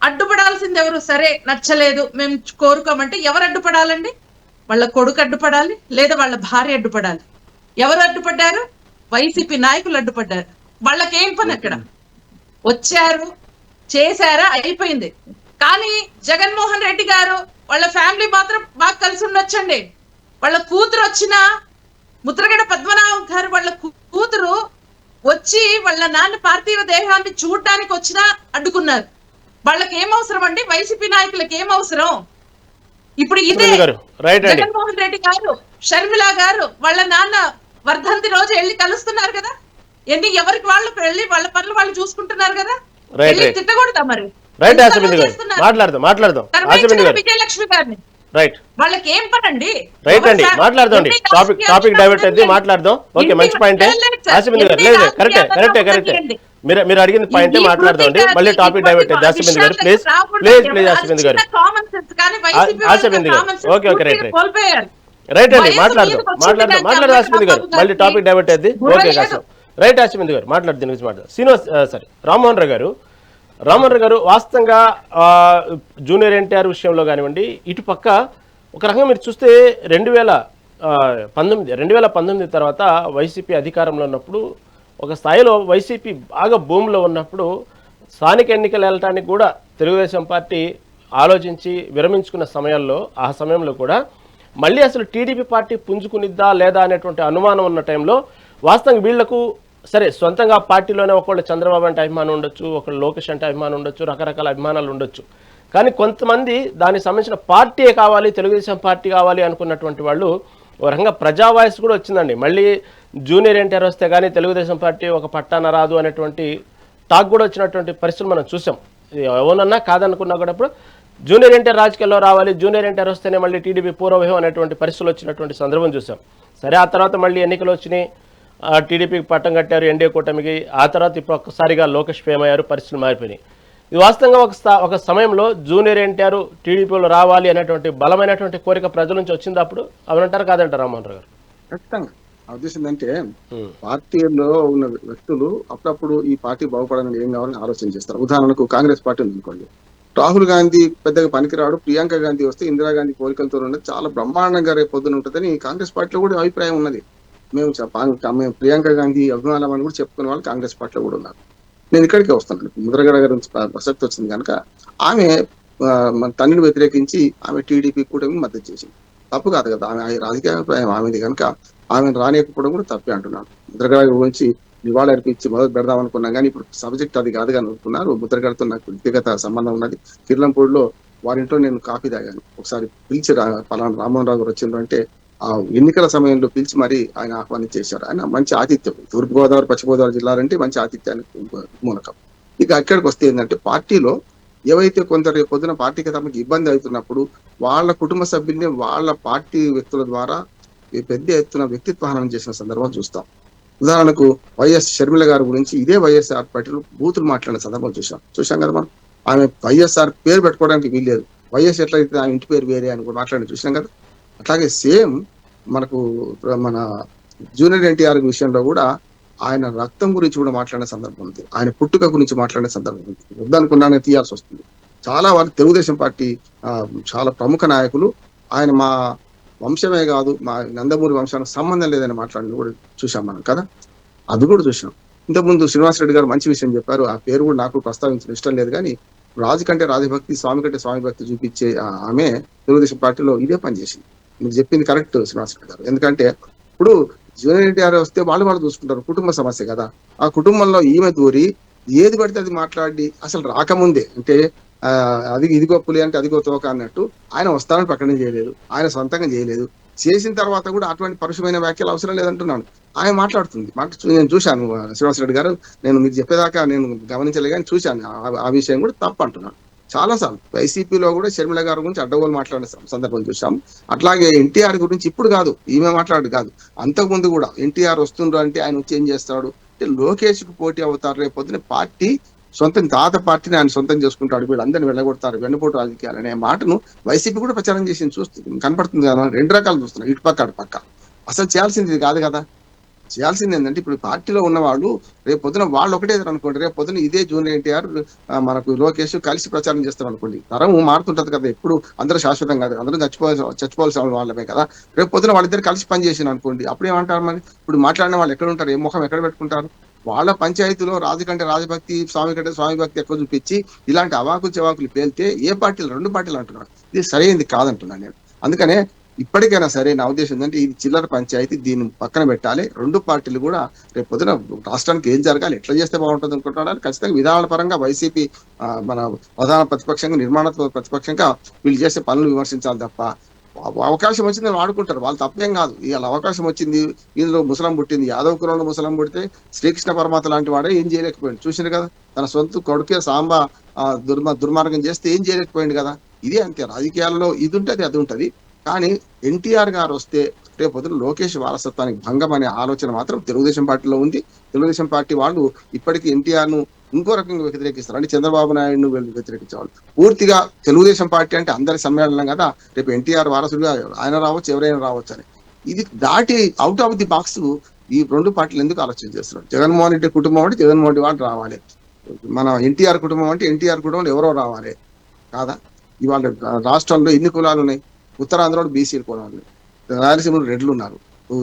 Speaker 6: అడ్డుపడాల్సింది ఎవరు? సరే నచ్చలేదు మేము కోరుకోమంటే ఎవరు అడ్డుపడాలండి? వాళ్ళ కొడుకు అడ్డుపడాలి, లేదా వాళ్ళ భార్య అడ్డుపడాలి. ఎవరు అడ్డుపడ్డారు? వైసీపీ నాయకులు అడ్డుపడ్డారు. వాళ్ళకేం పని? అక్కడ వచ్చారు, చేశారా, అయిపోయింది. కానీ జగన్మోహన్ రెడ్డి గారు వాళ్ళ ఫ్యామిలీ మాత్రం బాగా కలిసి ఉండొచ్చండి. వాళ్ళ కూతురు వచ్చిన ముద్రగడ పద్మనాభం గారు వాళ్ళ కూతురు వచ్చి వాళ్ళ నాన్న పార్థివ దేహాన్ని చూడటానికి వచ్చినా అడ్డుకున్నారు. వాళ్ళకి ఏం అవసరం అండి? వైసీపీ నాయకులకి ఏం అవసరం? ఇప్పుడు ఇదే జగన్మోహన్ రెడ్డి గారు, షర్మిల గారు వాళ్ళ నాన్న వర్ధంతి రోజు వెళ్ళి కలుస్తున్నారు కదా. ఎవరికి వాళ్ళు వెళ్ళి వాళ్ళ పనులు వాళ్ళు చూసుకుంటున్నారు కదా. తిట్టకూడదా మరి? విజయలక్ష్మి గారిని వాళ్ళకి ఏం పని అండి?
Speaker 1: రైట్ అండి, మాట్లాడదాం. టాపిక్ డైవర్ట్ అయితే మాట్లాడదాం. ఓకే, మంచి పాయింట్. కరెక్టే. మీరు అడిగిన పాయింట్ మాట్లాడదాం అండి. మళ్ళీ టాపిక్ డైవర్ట్ అయితే ఆశిబిందు గారు ప్లీజ్ ఆశిబిందు గారు. ఆశిబిందు గారు ఓకే రైట్ అండి, మాట్లాడదాం ఆశిబిందు గారు. మళ్ళీ టాపిక్ డైవర్ట్ అయితే ఓకే కాదు. రైట్ ఆశిబిందు గారు మాట్లాడు, దీని గురించి మాట్లాడు. రామ్మోహన్ రావు గారు వాస్తవంగా జూనియర్ ఎన్టీఆర్ విషయంలో కానివ్వండి, ఇటుపక్క ఒక రకంగా మీరు చూస్తే 2019 తర్వాత వైసీపీ అధికారంలో ఉన్నప్పుడు ఒక స్థాయిలో వైసీపీ బాగా భూమిలో ఉన్నప్పుడు స్థానిక ఎన్నికలు వెళ్ళటానికి కూడా తెలుగుదేశం పార్టీ ఆలోచించి విరమించుకున్న ఆ సమయంలో కూడా మళ్ళీ అసలు టీడీపీ పార్టీ పుంజుకునిద్దా లేదా అనేటువంటి అనుమానం ఉన్న టైంలో వాస్తవంగా వీళ్లకు సరే సొంతంగా పార్టీలోనే ఒకళ్ళు చంద్రబాబు అంటే అభిమానం ఉండొచ్చు, ఒకళ్ళు లోకేష్ అంటే అభిమానం ఉండొచ్చు, రకరకాల అభిమానాలు ఉండొచ్చు. కానీ కొంతమంది దానికి సంబంధించిన పార్టీయే కావాలి, తెలుగుదేశం పార్టీ కావాలి అనుకున్నటువంటి వాళ్ళు ఒక రకంగా ప్రజా వాయిస్ కూడా వచ్చిందండి. మళ్ళీ జూనియర్ ఎన్టీఆర్ వస్తే కానీ తెలుగుదేశం పార్టీ ఒక పట్టాన రాదు అనేటువంటి టాక్ కూడా వచ్చినటువంటి పరిస్థితులు మనం చూసాం. ఎవరన్నా కాదనుకున్నా కూడా ఇప్పుడు జూనియర్ ఎన్టీఆర్ రాజకీయాల్లో రావాలి, జూనియర్ ఎన్టీఆర్ వస్తేనే మళ్ళీ టీడీపీ పూర్వవ్యూహం అనేటువంటి పరిస్థితులు వచ్చినటువంటి సందర్భం చూసాం. సరే, ఆ తర్వాత మళ్ళీ ఎన్నికలు వచ్చినాయి, టీడీపీకి పట్టం కట్టారు ఎన్డీఏ కూటమికి. ఆ తర్వాత ఇప్పుడు ఒక్కసారిగా లోకేష్ ఫేమ్ అయ్యారు, పరిస్థితులు మారిపోయినాయి. ఇది వాస్తవంగా ఒక సమయంలో జూనియర్ ఎన్టీఆర్ టీడీపీలో రావాలి అనేటువంటి బలమైనటువంటి కోరిక ప్రజల నుంచి వచ్చింది. అప్పుడు అవునంటారు కాదంటారు రామ్మోహన్ రావు గారు?
Speaker 7: ఖచ్చితంగా ఆ ఉద్దేశం ఏంటంటే పార్టీలో ఉన్న వ్యక్తులు అప్పుడప్పుడు ఈ పార్టీ బాగుపడాలని ఏం కావాలని ఆలోచన చేస్తారు. ఉదాహరణకు కాంగ్రెస్ పార్టీ ఉంది అనుకోండి, రాహుల్ గాంధీ పెద్దగా పనికిరాడు, ప్రియాంక గాంధీ వస్తే ఇందిరాగాంధీ పోలికలతో ఉన్నది చాలా బ్రహ్మాండంగా రేపు పొద్దున ఉంటుందని కాంగ్రెస్ పార్టీలో కూడా అభిప్రాయం ఉన్నది. మేము ప్రియాంక గాంధీ అభిమానం అని కూడా చెప్పుకునే వాళ్ళు కాంగ్రెస్ పార్టీలో కూడా ఉన్నారు. నేను ఇక్కడికే వస్తాను, ముద్రగడ గారి ప్రసక్తి వచ్చింది కనుక ఆమె మన తండ్రిని వ్యతిరేకించి ఆమె టీడీపీ కూటమికి మద్దతు చేసింది. తప్పు కాదు కదా, ఆమె రాజకీయ అభిప్రాయం ఆమెది కనుక ఆమెను రానియకపోవడం కూడా తప్పే అంటున్నాను. ముద్రగడ గురించి నివాళి అర్పించి మొదలు పెడదాం అనుకున్నాం కానీ ఇప్పుడు సబ్జెక్ట్ అది కాదుగా అనుకున్నారు. ముద్రగడతో నాకు వ్యక్తిగత సంబంధం ఉన్నది. కిర్లంపూడిలో వారింట్లో నేను కాఫీ తాగాను. ఒకసారి పిలిచి పలానా రామ్మోహన్ రావు గారు వచ్చిండ్రు అంటే ఆ ఎన్నికల సమయంలో పిలిచి మరీ ఆయన ఆహ్వానించేశారు. ఆయన మంచి ఆతిథ్యం, తూర్పుగోదావరి పశ్చిమ గోదావరి జిల్లాలంటే మంచి ఆతిథ్యానికి మూలకం. ఇక అక్కడికి వస్తే ఏంటంటే పార్టీలో ఏవైతే కొందరు పొద్దున పార్టీకి తమకు ఇబ్బంది అవుతున్నప్పుడు వాళ్ళ కుటుంబ సభ్యుల్ని వాళ్ళ పార్టీ వ్యక్తుల ద్వారా పెద్ద ఎత్తున వ్యక్తిత్వ హననం చేసిన సందర్భం చూస్తాం. ఉదాహరణకు వైఎస్ షర్మిల గారి గురించి ఇదే వైఎస్ఆర్ పార్టీలో బూతులు మాట్లాడిన సందర్భం చూసాం కదా మనం. ఆమె వైఎస్ఆర్ పేరు పెట్టుకోవడానికి వీల్లేదు, వైఎస్ ఎట్లయితే ఆమె ఇంటి పేరు వేరే అని కూడా మాట్లాడి చూసాం కదా. అట్లాగే సేమ్ మనకు మన జూనియర్ ఎన్టీఆర్ విషయంలో కూడా ఆయన రక్తం గురించి కూడా మాట్లాడిన సందర్భం ఉంది, ఆయన పుట్టుక గురించి మాట్లాడిన సందర్భం ఉంది. వద్దనుకున్నానే తీయాల్సి వస్తుంది. చాలా వారు తెలుగుదేశం పార్టీ చాలా ప్రముఖ నాయకులు ఆయన మా వంశమే కాదు మా నందమూరి వంశానికి సంబంధం లేదని మాట్లాడిన కూడా చూసాం మనం కదా. అది కూడా చూసాం. ఇంతకుముందు శ్రీనివాసరెడ్డి గారు మంచి విషయం చెప్పారు, ఆ పేరు కూడా నాకు ప్రస్తావించడం ఇష్టం లేదు కానీ రాజు కంటే రాజభక్తి, స్వామి కంటే స్వామి భక్తి చూపించే ఆమె తెలుగుదేశం పార్టీలో ఇదే పని చేసింది. మీరు చెప్పింది కరెక్ట్ శ్రీనివాసరెడ్డి గారు. ఎందుకంటే ఇప్పుడు జూనియర్ ఎన్టీఆర్ వస్తే వాళ్ళు చూసుకుంటారు, కుటుంబ సమస్య కదా. ఆ కుటుంబంలో ఈమె దూరి ఏది పడితే అది మాట్లాడి అసలు రాకముందే అంటే అది ఇదిగో పులి అంటే అదిగో తోక అన్నట్టు ఆయన వస్తానని ప్రకటన చేయలేదు, ఆయన సొంతంగా చేయలేదు. చేసిన తర్వాత కూడా అటువంటి పరుషమైన వ్యాఖ్యలు అవసరం లేదంటున్నాను. ఆయన మాట్లాడుతుంది. నేను చూశాను శ్రీనివాసరెడ్డి గారు, నేను మీరు చెప్పేదాకా నేను గమనించలేదు కానీ చూశాను. ఆ విషయం కూడా తప్పు అంటున్నాను. చాలాసార్లు వైసీపీలో కూడా షర్మిల గారి గురించి అడ్డగోలు మాట్లాడిన సందర్భం చూసాం. అట్లాగే ఎన్టీఆర్ గురించి ఇప్పుడు కాదు, ఈమె మాట్లాడు కాదు, అంతకుముందు కూడా ఎన్టీఆర్ వస్తుండ్రు అంటే ఆయన వచ్చి ఏం చేస్తాడు అంటే లోకేష్ కు పోటీ అవుతారు. రేపు పొద్దున పార్టీ సొంతం తాత పార్టీని ఆయన సొంతం చేసుకుంటాడు, వీళ్ళు అందరిని వెళ్ళగొడతారు, వెన్నుపోటు రాజకీయాలు అనే మాటను వైసీపీ కూడా ప్రచారం చేసి చూస్తుంది, కనపడుతుంది కదా. రెండు రకాలు చూస్తున్నాం, ఇటు పక్క అటు పక్క. అసలు చేయాల్సింది కాదు కదా. చేయాల్సింది ఏంటంటే ఇప్పుడు పార్టీలో ఉన్నవాళ్ళు రేపు పొద్దున వాళ్ళు ఒకటే అనుకోండి, రేపు పొద్దున ఇదే జూనియర్ ఎన్టీఆర్ మనకు లోకేష్ కలిసి ప్రచారం చేస్తారు అనుకోండి, తరం మారుతుంటది కదా. ఎప్పుడు అందరూ శాశ్వతం కాదు, అందరూ చచ్చిపోవాల్సిన వాళ్ళమే కదా. రేపు పొద్దున వాళ్ళిద్దరు కలిసి పనిచేసిన అనుకోండి, అప్పుడు ఏమంటారు మరి? ఇప్పుడు మాట్లాడిన వాళ్ళు ఎక్కడ ఉంటారు, ఏ ముఖం ఎక్కడ పెట్టుకుంటారు? వాళ్ళ పంచాయతీలో రాజు కంటే రాజభక్తి, స్వామి కంటే స్వామి భక్తి ఎక్కువ చూపించి ఇలాంటి అవాకులు చెవాకులు పేలితే ఏ పార్టీలు, రెండు పార్టీలు అంటున్నారు, ఇది సరైనది కాదంటున్నాను నేను. అందుకనే ఇప్పటికైనా సరే నా ఉద్దేశం ఏంటంటే ఇది చిల్లర పంచాయతీ, దీన్ని పక్కన పెట్టాలి. రెండు పార్టీలు కూడా రేపు పొద్దున రాష్ట్రానికి ఏం జరగాలి, ఎట్లా చేస్తే బాగుంటుంది అనుకుంటున్నారు. ఖచ్చితంగా విధానాల పరంగా వైసీపీ మన ప్రధాన ప్రతిపక్షంగా, నిర్మాణాత్మక ప్రతిపక్షంగా వీళ్ళు చేసే పనులు విమర్శించాలి తప్ప అవకాశం వచ్చింది వాడుకుంటారు, వాళ్ళు తప్పేం కాదు. ఇవాళ అవకాశం వచ్చింది, ఇందులో ముసలం పుట్టింది, యాదవ్ కులంలో ముసలం పుడితే శ్రీకృష్ణ పరమాత్మ లాంటి వాడే ఏం చేయలేకపోయింది చూసింది కదా. తన సొంత కొడుకే సాంబా దుర్మార్గం చేస్తే ఏం చేయలేకపోయింది కదా. ఇదే అంతే, రాజకీయాల్లో ఇది ఉంటుంది అది ఉంటుంది. కానీ ఎన్టీఆర్ గారు వస్తే రేపు పొద్దున లోకేష్ వారసత్వానికి భంగం అనే ఆలోచన మాత్రం తెలుగుదేశం పార్టీలో ఉంది. తెలుగుదేశం పార్టీ వాళ్ళు ఇప్పటికీ ఎన్టీఆర్ ను ఇంకో రకంగా వ్యతిరేకిస్తారు, అంటే చంద్రబాబు నాయుడును వ్యతిరేకించేవాళ్ళు. పూర్తిగా తెలుగుదేశం పార్టీ అంటే అందరి సమ్మేళనం కదా, రేపు ఎన్టీఆర్ వారసుడుగా ఆయన రావచ్చు, ఎవరైనా రావచ్చు అని. ఇది దాటి అవుట్ ఆఫ్ ది బాక్స్ ఈ రెండు పార్టీలు ఎందుకు ఆలోచన చేస్తున్నారు? జగన్మోహన్ రెడ్డి కుటుంబం అంటే జగన్మోహన్ రెడ్డి వాళ్ళు రావాలి, మన ఎన్టీఆర్ కుటుంబం అంటే ఎన్టీఆర్ కుటుంబంలో ఎవరో రావాలి కాదా. ఇవాళ రాష్ట్రంలో ఎన్ని కులాలు ఉన్నాయి? ఉత్తరాంధ్రలో బీసీలు కులాలు, రాయలసీమలో రెడ్లు ఉన్నారు,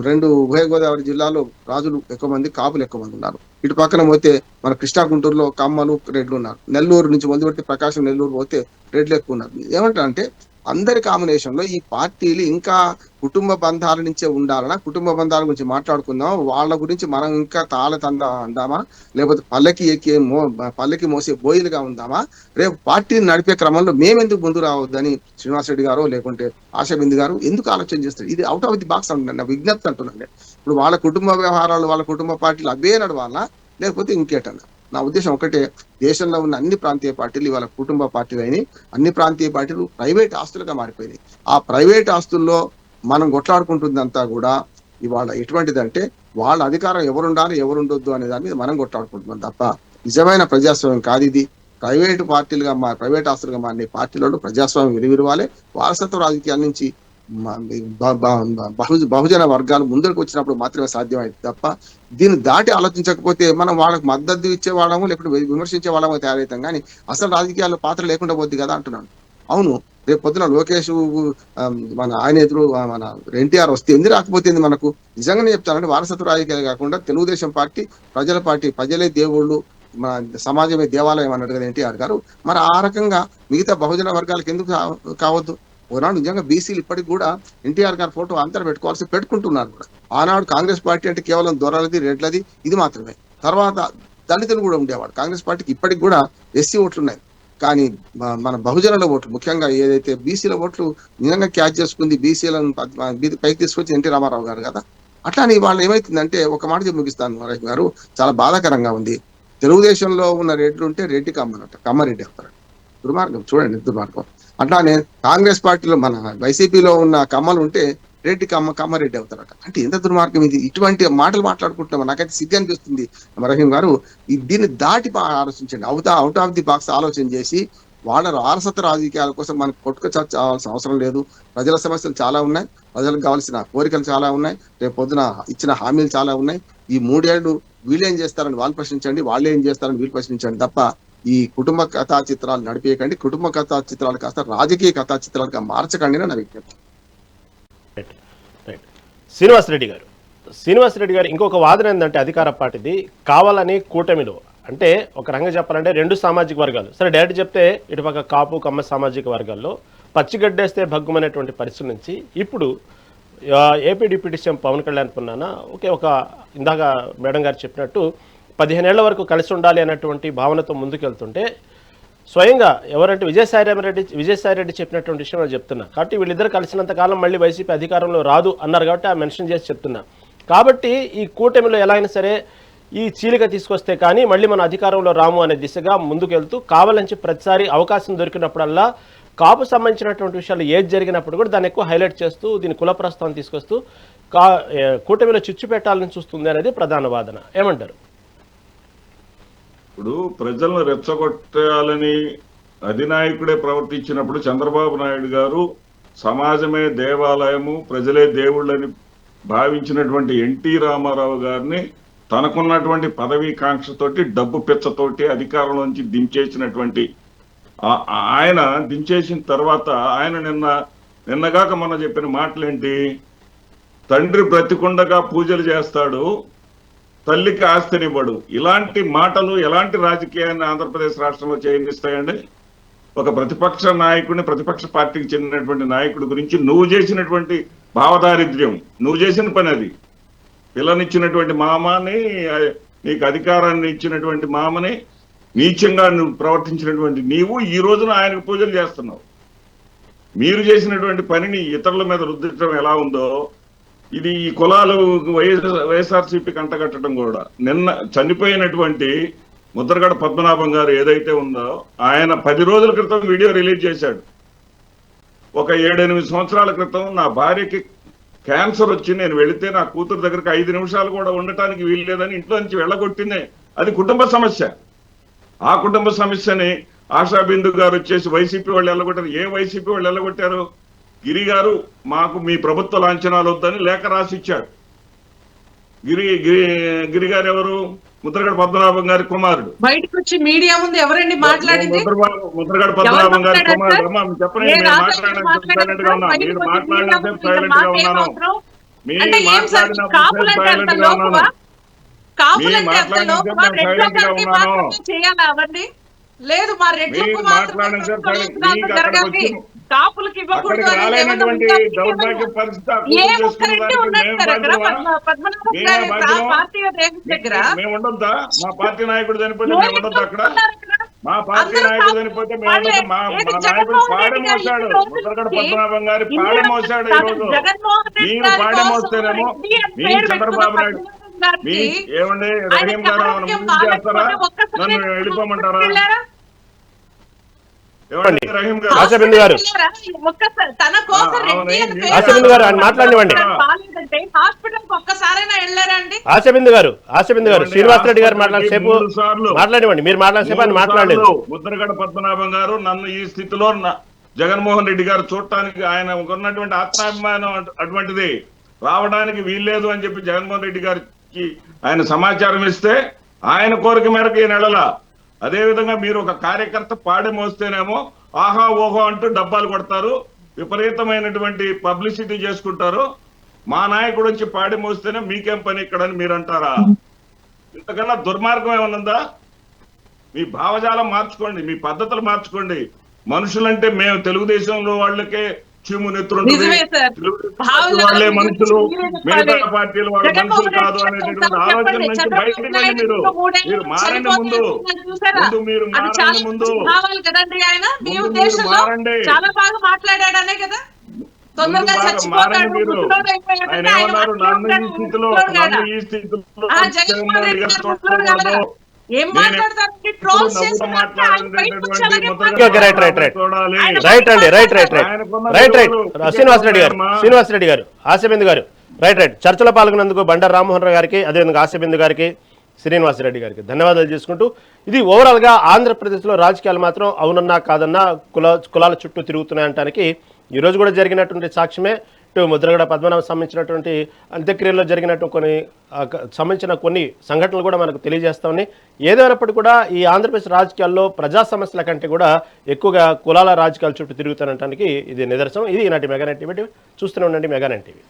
Speaker 7: రెండు ఉభయ గోదావరి జిల్లాలో రాజులు ఎక్కువ మంది, కాపులు ఎక్కువ మంది ఉన్నారు. ఇటు పక్కన పోతే మన కృష్ణా గుంటూరులో కమ్మలు రెడ్లు ఉన్నారు. నెల్లూరు నుంచి మొదలు పెడితే ప్రకాశం నెల్లూరు పోతే రెడ్లు ఎక్కువ ఉన్నారు. ఏమంటారంటే అందరి కాంబినేషన్ లో ఈ పార్టీలు ఇంకా కుటుంబ బంధాల నుంచే ఉండాలన్నా, కుటుంబ బంధాల గురించి మాట్లాడుకుందాం, వాళ్ళ గురించి మనం ఇంకా అందామా, లేకపోతే పల్లకి మోసే బోయిలుగా ఉందామా, రేపు పార్టీని నడిపే క్రమంలో మేమెందుకు ముందు రావద్దని శ్రీనివాసరెడ్డి గారు లేకుంటే ఆశాబిందు గారు ఎందుకు ఆలోచన చేస్తారు? ఇది అవుట్ ఆఫ్ ది బాక్స్ అంటున్నాను, నా విజ్ఞప్తి అంటున్నాను. ఇప్పుడు వాళ్ళ కుటుంబ వ్యవహారాలు, వాళ్ళ కుటుంబ పార్టీలు అవే నడవాలా లేకపోతే ఇంకేటన్నా? నా ఉద్దేశం ఒకటే, దేశంలో ఉన్న అన్ని ప్రాంతీయ పార్టీలు ఇవాళ కుటుంబ పార్టీలు అయినాయి. అన్ని ప్రాంతీయ పార్టీలు ప్రైవేట్ ఆస్తులుగా మారిపోయినాయి. ఆ ప్రైవేట్ ఆస్తుల్లో మనం కొట్లాడుకుంటుందంతా కూడా ఇవాళ ఎటువంటిదంటే వాళ్ళ అధికారం ఎవరుండాలి ఎవరుండొద్దు అనే దాని మీద మనం కొట్లాడుకుంటున్నాం తప్ప నిజమైన ప్రజాస్వామ్యం కాదు ఇది. ప్రైవేట్ పార్టీలుగా ప్రైవేట్ ఆస్తులుగా మారిన పార్టీలలో ప్రజాస్వామ్యం విలువిరవాలి. వారసత్వ రాజకీయాల నుంచి బహుజన వర్గాలు ముందరికి వచ్చినప్పుడు మాత్రమే సాధ్యమైంది తప్ప దీన్ని దాటి ఆలోచించకపోతే మనం వాళ్ళకి మద్దతు ఇచ్చే వాళ్ళము లేకపోతే విమర్శించే వాళ్ళము తయారవుతాం. కానీ అసలు రాజకీయాల్లో పాత్ర లేకుండా పోద్ది కదా అంటున్నాను. అవును, రేపు పొద్దున లోకేష్ మన ఆయన ఎదురు మన ఎన్టీఆర్ వస్తే ఎందుకు రాకపోతే మనకు నిజంగానే చెప్తానంటే వారసత్వ రాజకీయాలు కాకుండా తెలుగుదేశం పార్టీ ప్రజల పార్టీ, ప్రజలే దేవుళ్ళు, మన సమాజమే దేవాలయం అన్నట్టు కదా ఎన్టీఆర్ గారు. మరి ఆ రకంగా మిగతా బహుజన వర్గాలకు ఎందుకు కావద్దు? ఓనాడు నిజంగా బీసీలు ఇప్పటికి కూడా ఎన్టీఆర్ గారి ఫోటో అందరూ పెట్టుకుంటున్నారు కూడా. ఆనాడు కాంగ్రెస్ పార్టీ అంటే కేవలం దొరలది, రెడ్లది ఇది మాత్రమే. తర్వాత దళితులు కూడా ఉండేవాడు. కాంగ్రెస్ పార్టీకి ఇప్పటికి కూడా ఎస్సీ ఓట్లు ఉన్నాయి. కానీ మన బహుజనుల ఓట్లు, ముఖ్యంగా ఏదైతే బీసీల ఓట్లు నిజంగా క్యాచ్ చేసుకుంది, బీసీలను పైకి తీసుకొచ్చి ఎన్టీ రామారావు గారు కదా. అట్లానే వాళ్ళు ఏమైతుందంటే, ఒక మాట చెప్పి ముగిస్తాను రహీం గారు, చాలా బాధాకరంగా ఉంది. తెలుగుదేశంలో ఉన్న రెడ్లు ఉంటే రెడ్డి కమ్మనట, కమ్మారెడ్డి అవుతారు. దుర్మార్గం చూడండి, దుర్మార్గం. అట్లానే కాంగ్రెస్ పార్టీలో మన వైసీపీలో ఉన్న కమ్మలు ఉంటే రెడ్డి కమ్మారెడ్డి అవుతారట. అంటే ఎంత దుర్మార్గం ఇది! ఇటువంటి మాటలు మాట్లాడుకుంటున్నాం. నాకైతే సిగ్గు అనిపిస్తుంది రహీం గారు. దీన్ని దాటి ఆలోచించండి, అవుట్ ఆఫ్ ది బాక్స్ ఆలోచన చేసి వాళ్ళ వారసత్వ రాజకీయాల కోసం మనకు కొట్టుకొచ్చాల్సిన అవసరం లేదు. ప్రజల సమస్యలు చాలా ఉన్నాయి, ప్రజలకు కావాల్సిన కోరికలు చాలా ఉన్నాయి, రేపు పొద్దున ఇచ్చిన హామీలు చాలా ఉన్నాయి. ఈ 3 ఏళ్ళు వీళ్ళు ఏం చేస్తారని వాళ్ళు ప్రశ్నించండి, వాళ్ళు ఏం చేస్తారని వీళ్ళు ప్రశ్నించండి తప్ప ఈ కుటుంబ కథా చిత్రాలు నడిపేయకండి. కుటుంబ కథా చిత్రాలు కాస్త రాజకీయ కథా చిత్రాలుగా మార్చకండి నా విజ్ఞప్తి.
Speaker 1: శ్రీనివాసరెడ్డి గారు ఇంకొక వాదన ఏంటంటే, అధికార పార్టీది కావాలని కూటమిలో అంటే ఒక రంగం చెప్పాలంటే 2 సామాజిక వర్గాలు, సరే డైరెక్ట్ చెప్తే ఇటుపక్క కాపు కమ్మ సామాజిక వర్గాల్లో పచ్చిగడ్డేస్తే భగ్గుమనేటువంటి పరిస్థితి నుంచి ఇప్పుడు AP deputy CM Pawan Kalyan పున్నాన ఒక ఇందాక మేడం గారు చెప్పినట్టు 15 ఏళ్ల వరకు కలిసి ఉండాలి అన్నటువంటి భావనతో ముందుకెళ్తుంటే, స్వయంగా ఎవరంటే విజయసాయిరెడ్డి చెప్పినటువంటి విషయం నేను చెప్తున్నా. కాబట్టి వీళ్ళిద్దరు కలిసినంత కాలం మళ్ళీ వైసీపీ అధికారంలో రాదు అన్నారు కాబట్టి ఆ మెన్షన్ చేసి చెప్తున్నా. కాబట్టి ఈ కూటమిలో ఎలా అయినా సరే ఈ చీలిక తీసుకొస్తే కానీ మళ్ళీ మన అధికారంలో రాము అనే దిశగా ముందుకెళ్తూ కావాలని ప్రతిసారి అవకాశం దొరికినప్పుడల్లా కాపు సంబంధించినటువంటి విషయాలు ఏది జరిగినప్పుడు కూడా దాన్ని ఎక్కువ హైలైట్ చేస్తూ దీని కుల ప్రస్తావన తీసుకొస్తూ కూటమిలో చిచ్చు పెట్టాలని చూస్తుంది అనేది ప్రధాన వాదన. ఏమంటారు?
Speaker 4: ఇప్పుడు ప్రజలను రెచ్చగొట్టాలని అధినాయకుడే ప్రవర్తించినప్పుడు చంద్రబాబు నాయుడు గారు సమాజమే దేవాలయము, ప్రజలే దేవుళ్ళని భావించినటువంటి ఎన్టీ రామారావు గారిని తనకున్నటువంటి పదవీ కాంక్షతోటి, డబ్బు పిచ్చతోటి అధికారంలోంచి దించేసినటువంటి ఆయన దించేసిన తర్వాత ఆయన నిన్నగాక మొన్న చెప్పిన మాటలేంటి? తండ్రి బ్రతికుండగా పూజలు చేస్తాడు, తల్లికి ఆస్తినివ్వడు. ఇలాంటి మాటలు ఎలాంటి రాజకీయాన్ని ఆంధ్రప్రదేశ్ రాష్ట్రంలో చేయనిస్తాయండి? ఒక ప్రతిపక్ష నాయకుడిని, ప్రతిపక్ష పార్టీకి చెందినటువంటి నాయకుడి గురించి నువ్వు చేసినటువంటి భావదారిద్ర్యం, నువ్వు చేసిన పని అది. పిల్లనిచ్చినటువంటి మామని, నీకు అధికారాన్ని ఇచ్చినటువంటి మామని నీచంగా నువ్వు ప్రవర్తించినటువంటి నీవు ఈ రోజున ఆయనకు పూజలు చేస్తున్నావు. మీరు చేసినటువంటి పనిని ఇతరుల మీద రుద్దించడం ఎలా ఉందో, ఇది ఈ కులాలు వైఎస్ఆర్సీపీకి అంటగట్టడం కూడా. నిన్న చనిపోయినటువంటి ముద్రగడ పద్మనాభం గారు ఏదైతే ఉందో, ఆయన 10 రోజుల క్రితం వీడియో రిలీజ్ చేశాడు. ఒక 7-8 సంవత్సరాల క్రితం నా భార్యకి క్యాన్సర్ వచ్చి నేను వెళితే నా కూతురు దగ్గరికి 5 నిమిషాలు కూడా ఉండటానికి వీలు లేదని ఇంట్లో నుంచి వెళ్ళగొట్టిందే. అది కుటుంబ సమస్య. ఆ కుటుంబ సమస్యని ఆశా బిందు గారు వచ్చేసి వైసీపీ వాళ్ళు వెళ్ళగొట్టారు. ఏ వైసీపీ వాళ్ళు వెళ్ళగొట్టారు? గిరి గారు మాకు మీ ప్రభుత్వ లాంఛనాలు వద్దని లేఖ రాసి ఇచ్చాడు. గిరి గారు ఎవరు? ముద్రగడ పద్మనాభం గారి కుమారుడు.
Speaker 6: బయటకు వచ్చి మీడియా ముందు ఎవరండి మాట్లాడింది?
Speaker 4: ముద్రగడ పద్మనాభం గారి కుమారుడు. అమ్మా చెప్పండి, మీరు మాట్లాడినంత సైలెంట్ గా ఉన్నాను. మీరు మాట్లాడినంత సైలెంట్ గా ఉన్నాను. మీరు మాట్లాడినప్పుడు సైలెంట్ గా ఉన్నాను. మీ మాట్లాడినంత సైలెంట్ గా ఉన్నాను.
Speaker 6: చేయాలా అవన్నీ? లేదు, మా రెడ్లకు కాపులకి ఇవ్వకూడదు.
Speaker 4: మేము ఉండొద్దా? మా పార్టీ నాయకుడు చనిపోతే మేము ఉండొద్దా అక్కడ? మా పార్టీ నాయకుడు చనిపోతే మేము ఉండొద్దా? మా నాయకుడు పాడె మోసాడు, ముద్రగడ పద్మనాభం గారి పాడె మోసాడు. ఈరోజు మీరు పాడె మోస్తేనేమో మీ చంద్రబాబు నాయుడు మీ ఏమండి రహీం గారు ముందు చేస్తారా? నన్ను వెళ్ళిపోమంటారా?
Speaker 1: ఆశాబిందు గారు ఆశాబిందు గారు శ్రీనివాసరెడ్డి గారు మాట్లాడివ్వండి. మీరు మాట్లాడేసేపు ఆయన మాట్లాడలేదు.
Speaker 4: ముద్రగడ పద్మనాభం గారు నన్ను ఈ స్థితిలో జగన్మోహన్ రెడ్డి గారు చూడటానికి ఆయన ఉన్నటువంటి ఆత్మాభిమానం అటువంటిది, రావడానికి వీల్లేదు అని చెప్పి జగన్మోహన్ రెడ్డి గారికి ఆయన సమాచారం ఇస్తే ఆయన కోరిక మేరకు ఈ నెలల అదే విధంగా మీరు ఒక కార్యకర్త పాడి మోస్తేనేమో ఆహా ఓహో అంటూ డబ్బాలు కొడతారు, విపరీతమైనటువంటి పబ్లిసిటీ చేసుకుంటారు. మా నాయకుడు వచ్చి పాడి మోస్తేనే మీకేం పని ఇక్కడ అని మీరు అంటారా? ఇంతకన్నా దుర్మార్గం ఏమనుందా? మీ భావజాలం మార్చుకోండి, మీ పద్ధతులు మార్చుకోండి. మనుషులంటే మేము తెలుగుదేశంలో వాళ్ళకే చీము నెత్తుంటుంది,
Speaker 6: నిజమే సార్.
Speaker 4: వాళ్ళే మనుషులు, మిగతా పార్టీలు వాళ్ళ మనుషులు కాదు అనేటటువంటి ఆలోచన నుంచి బయటకు వెళ్ళి మీరు మారండి. ముందు మీరు మారండి, ముందు
Speaker 6: కదండి ఆయన మీ
Speaker 4: ముందు
Speaker 6: ఉద్దేశంలో
Speaker 4: మారండి.
Speaker 6: చాలా బాగా మాట్లాడాడనే కదా. తొందరగా చచ్చిపోతాడు,
Speaker 4: ఆయన ఏమన్నారు? నన్ను ఈ స్థితిలో
Speaker 6: జగన్మోహన్ రెడ్డి గారు ముసలోడు కాదా? ఏం మాట్లాడతారండి? ట్రోల్స్
Speaker 1: శ్రీనివాసరెడ్డి గారు, ఆశబిందు గారు, రైట్. చర్చలో పాల్గొన్నందుకు బండారు రామ్మోహన్ రావు గారికి, అదేవిధంగా ఆశబిందు గారికి, శ్రీనివాసరెడ్డి గారికి ధన్యవాదాలు చేసుకుంటూ, ఇది ఓవరాల్గా ఆంధ్రప్రదేశ్లో రాజకీయాలు మాత్రం అవునన్నా కాదన్నా కులాల చుట్టూ తిరుగుతున్నాయంటానికి ఈరోజు కూడా జరిగినటువంటి సాక్ష్యమే. ఇటు ముద్రగడ పద్మనాభం సంబంధించినటువంటి అంత్యక్రియల్లో సంబంధించిన కొన్ని సంఘటనలు కూడా మనకు తెలియజేస్తామని. ఏదైనప్పటికీ కూడా ఈ ఆంధ్రప్రదేశ్ రాజకీయాల్లో ప్రజా సమస్యల కంటే కూడా ఎక్కువగా కులాల రాజకీయాల చుట్టూ తిరుగుతానంటానికి ఇది నిదర్శనం. ఇది ఈనాటి మెగానైట్ టీవీ. చూస్తూనే ఉండండి మెగానైట్ టీవీ.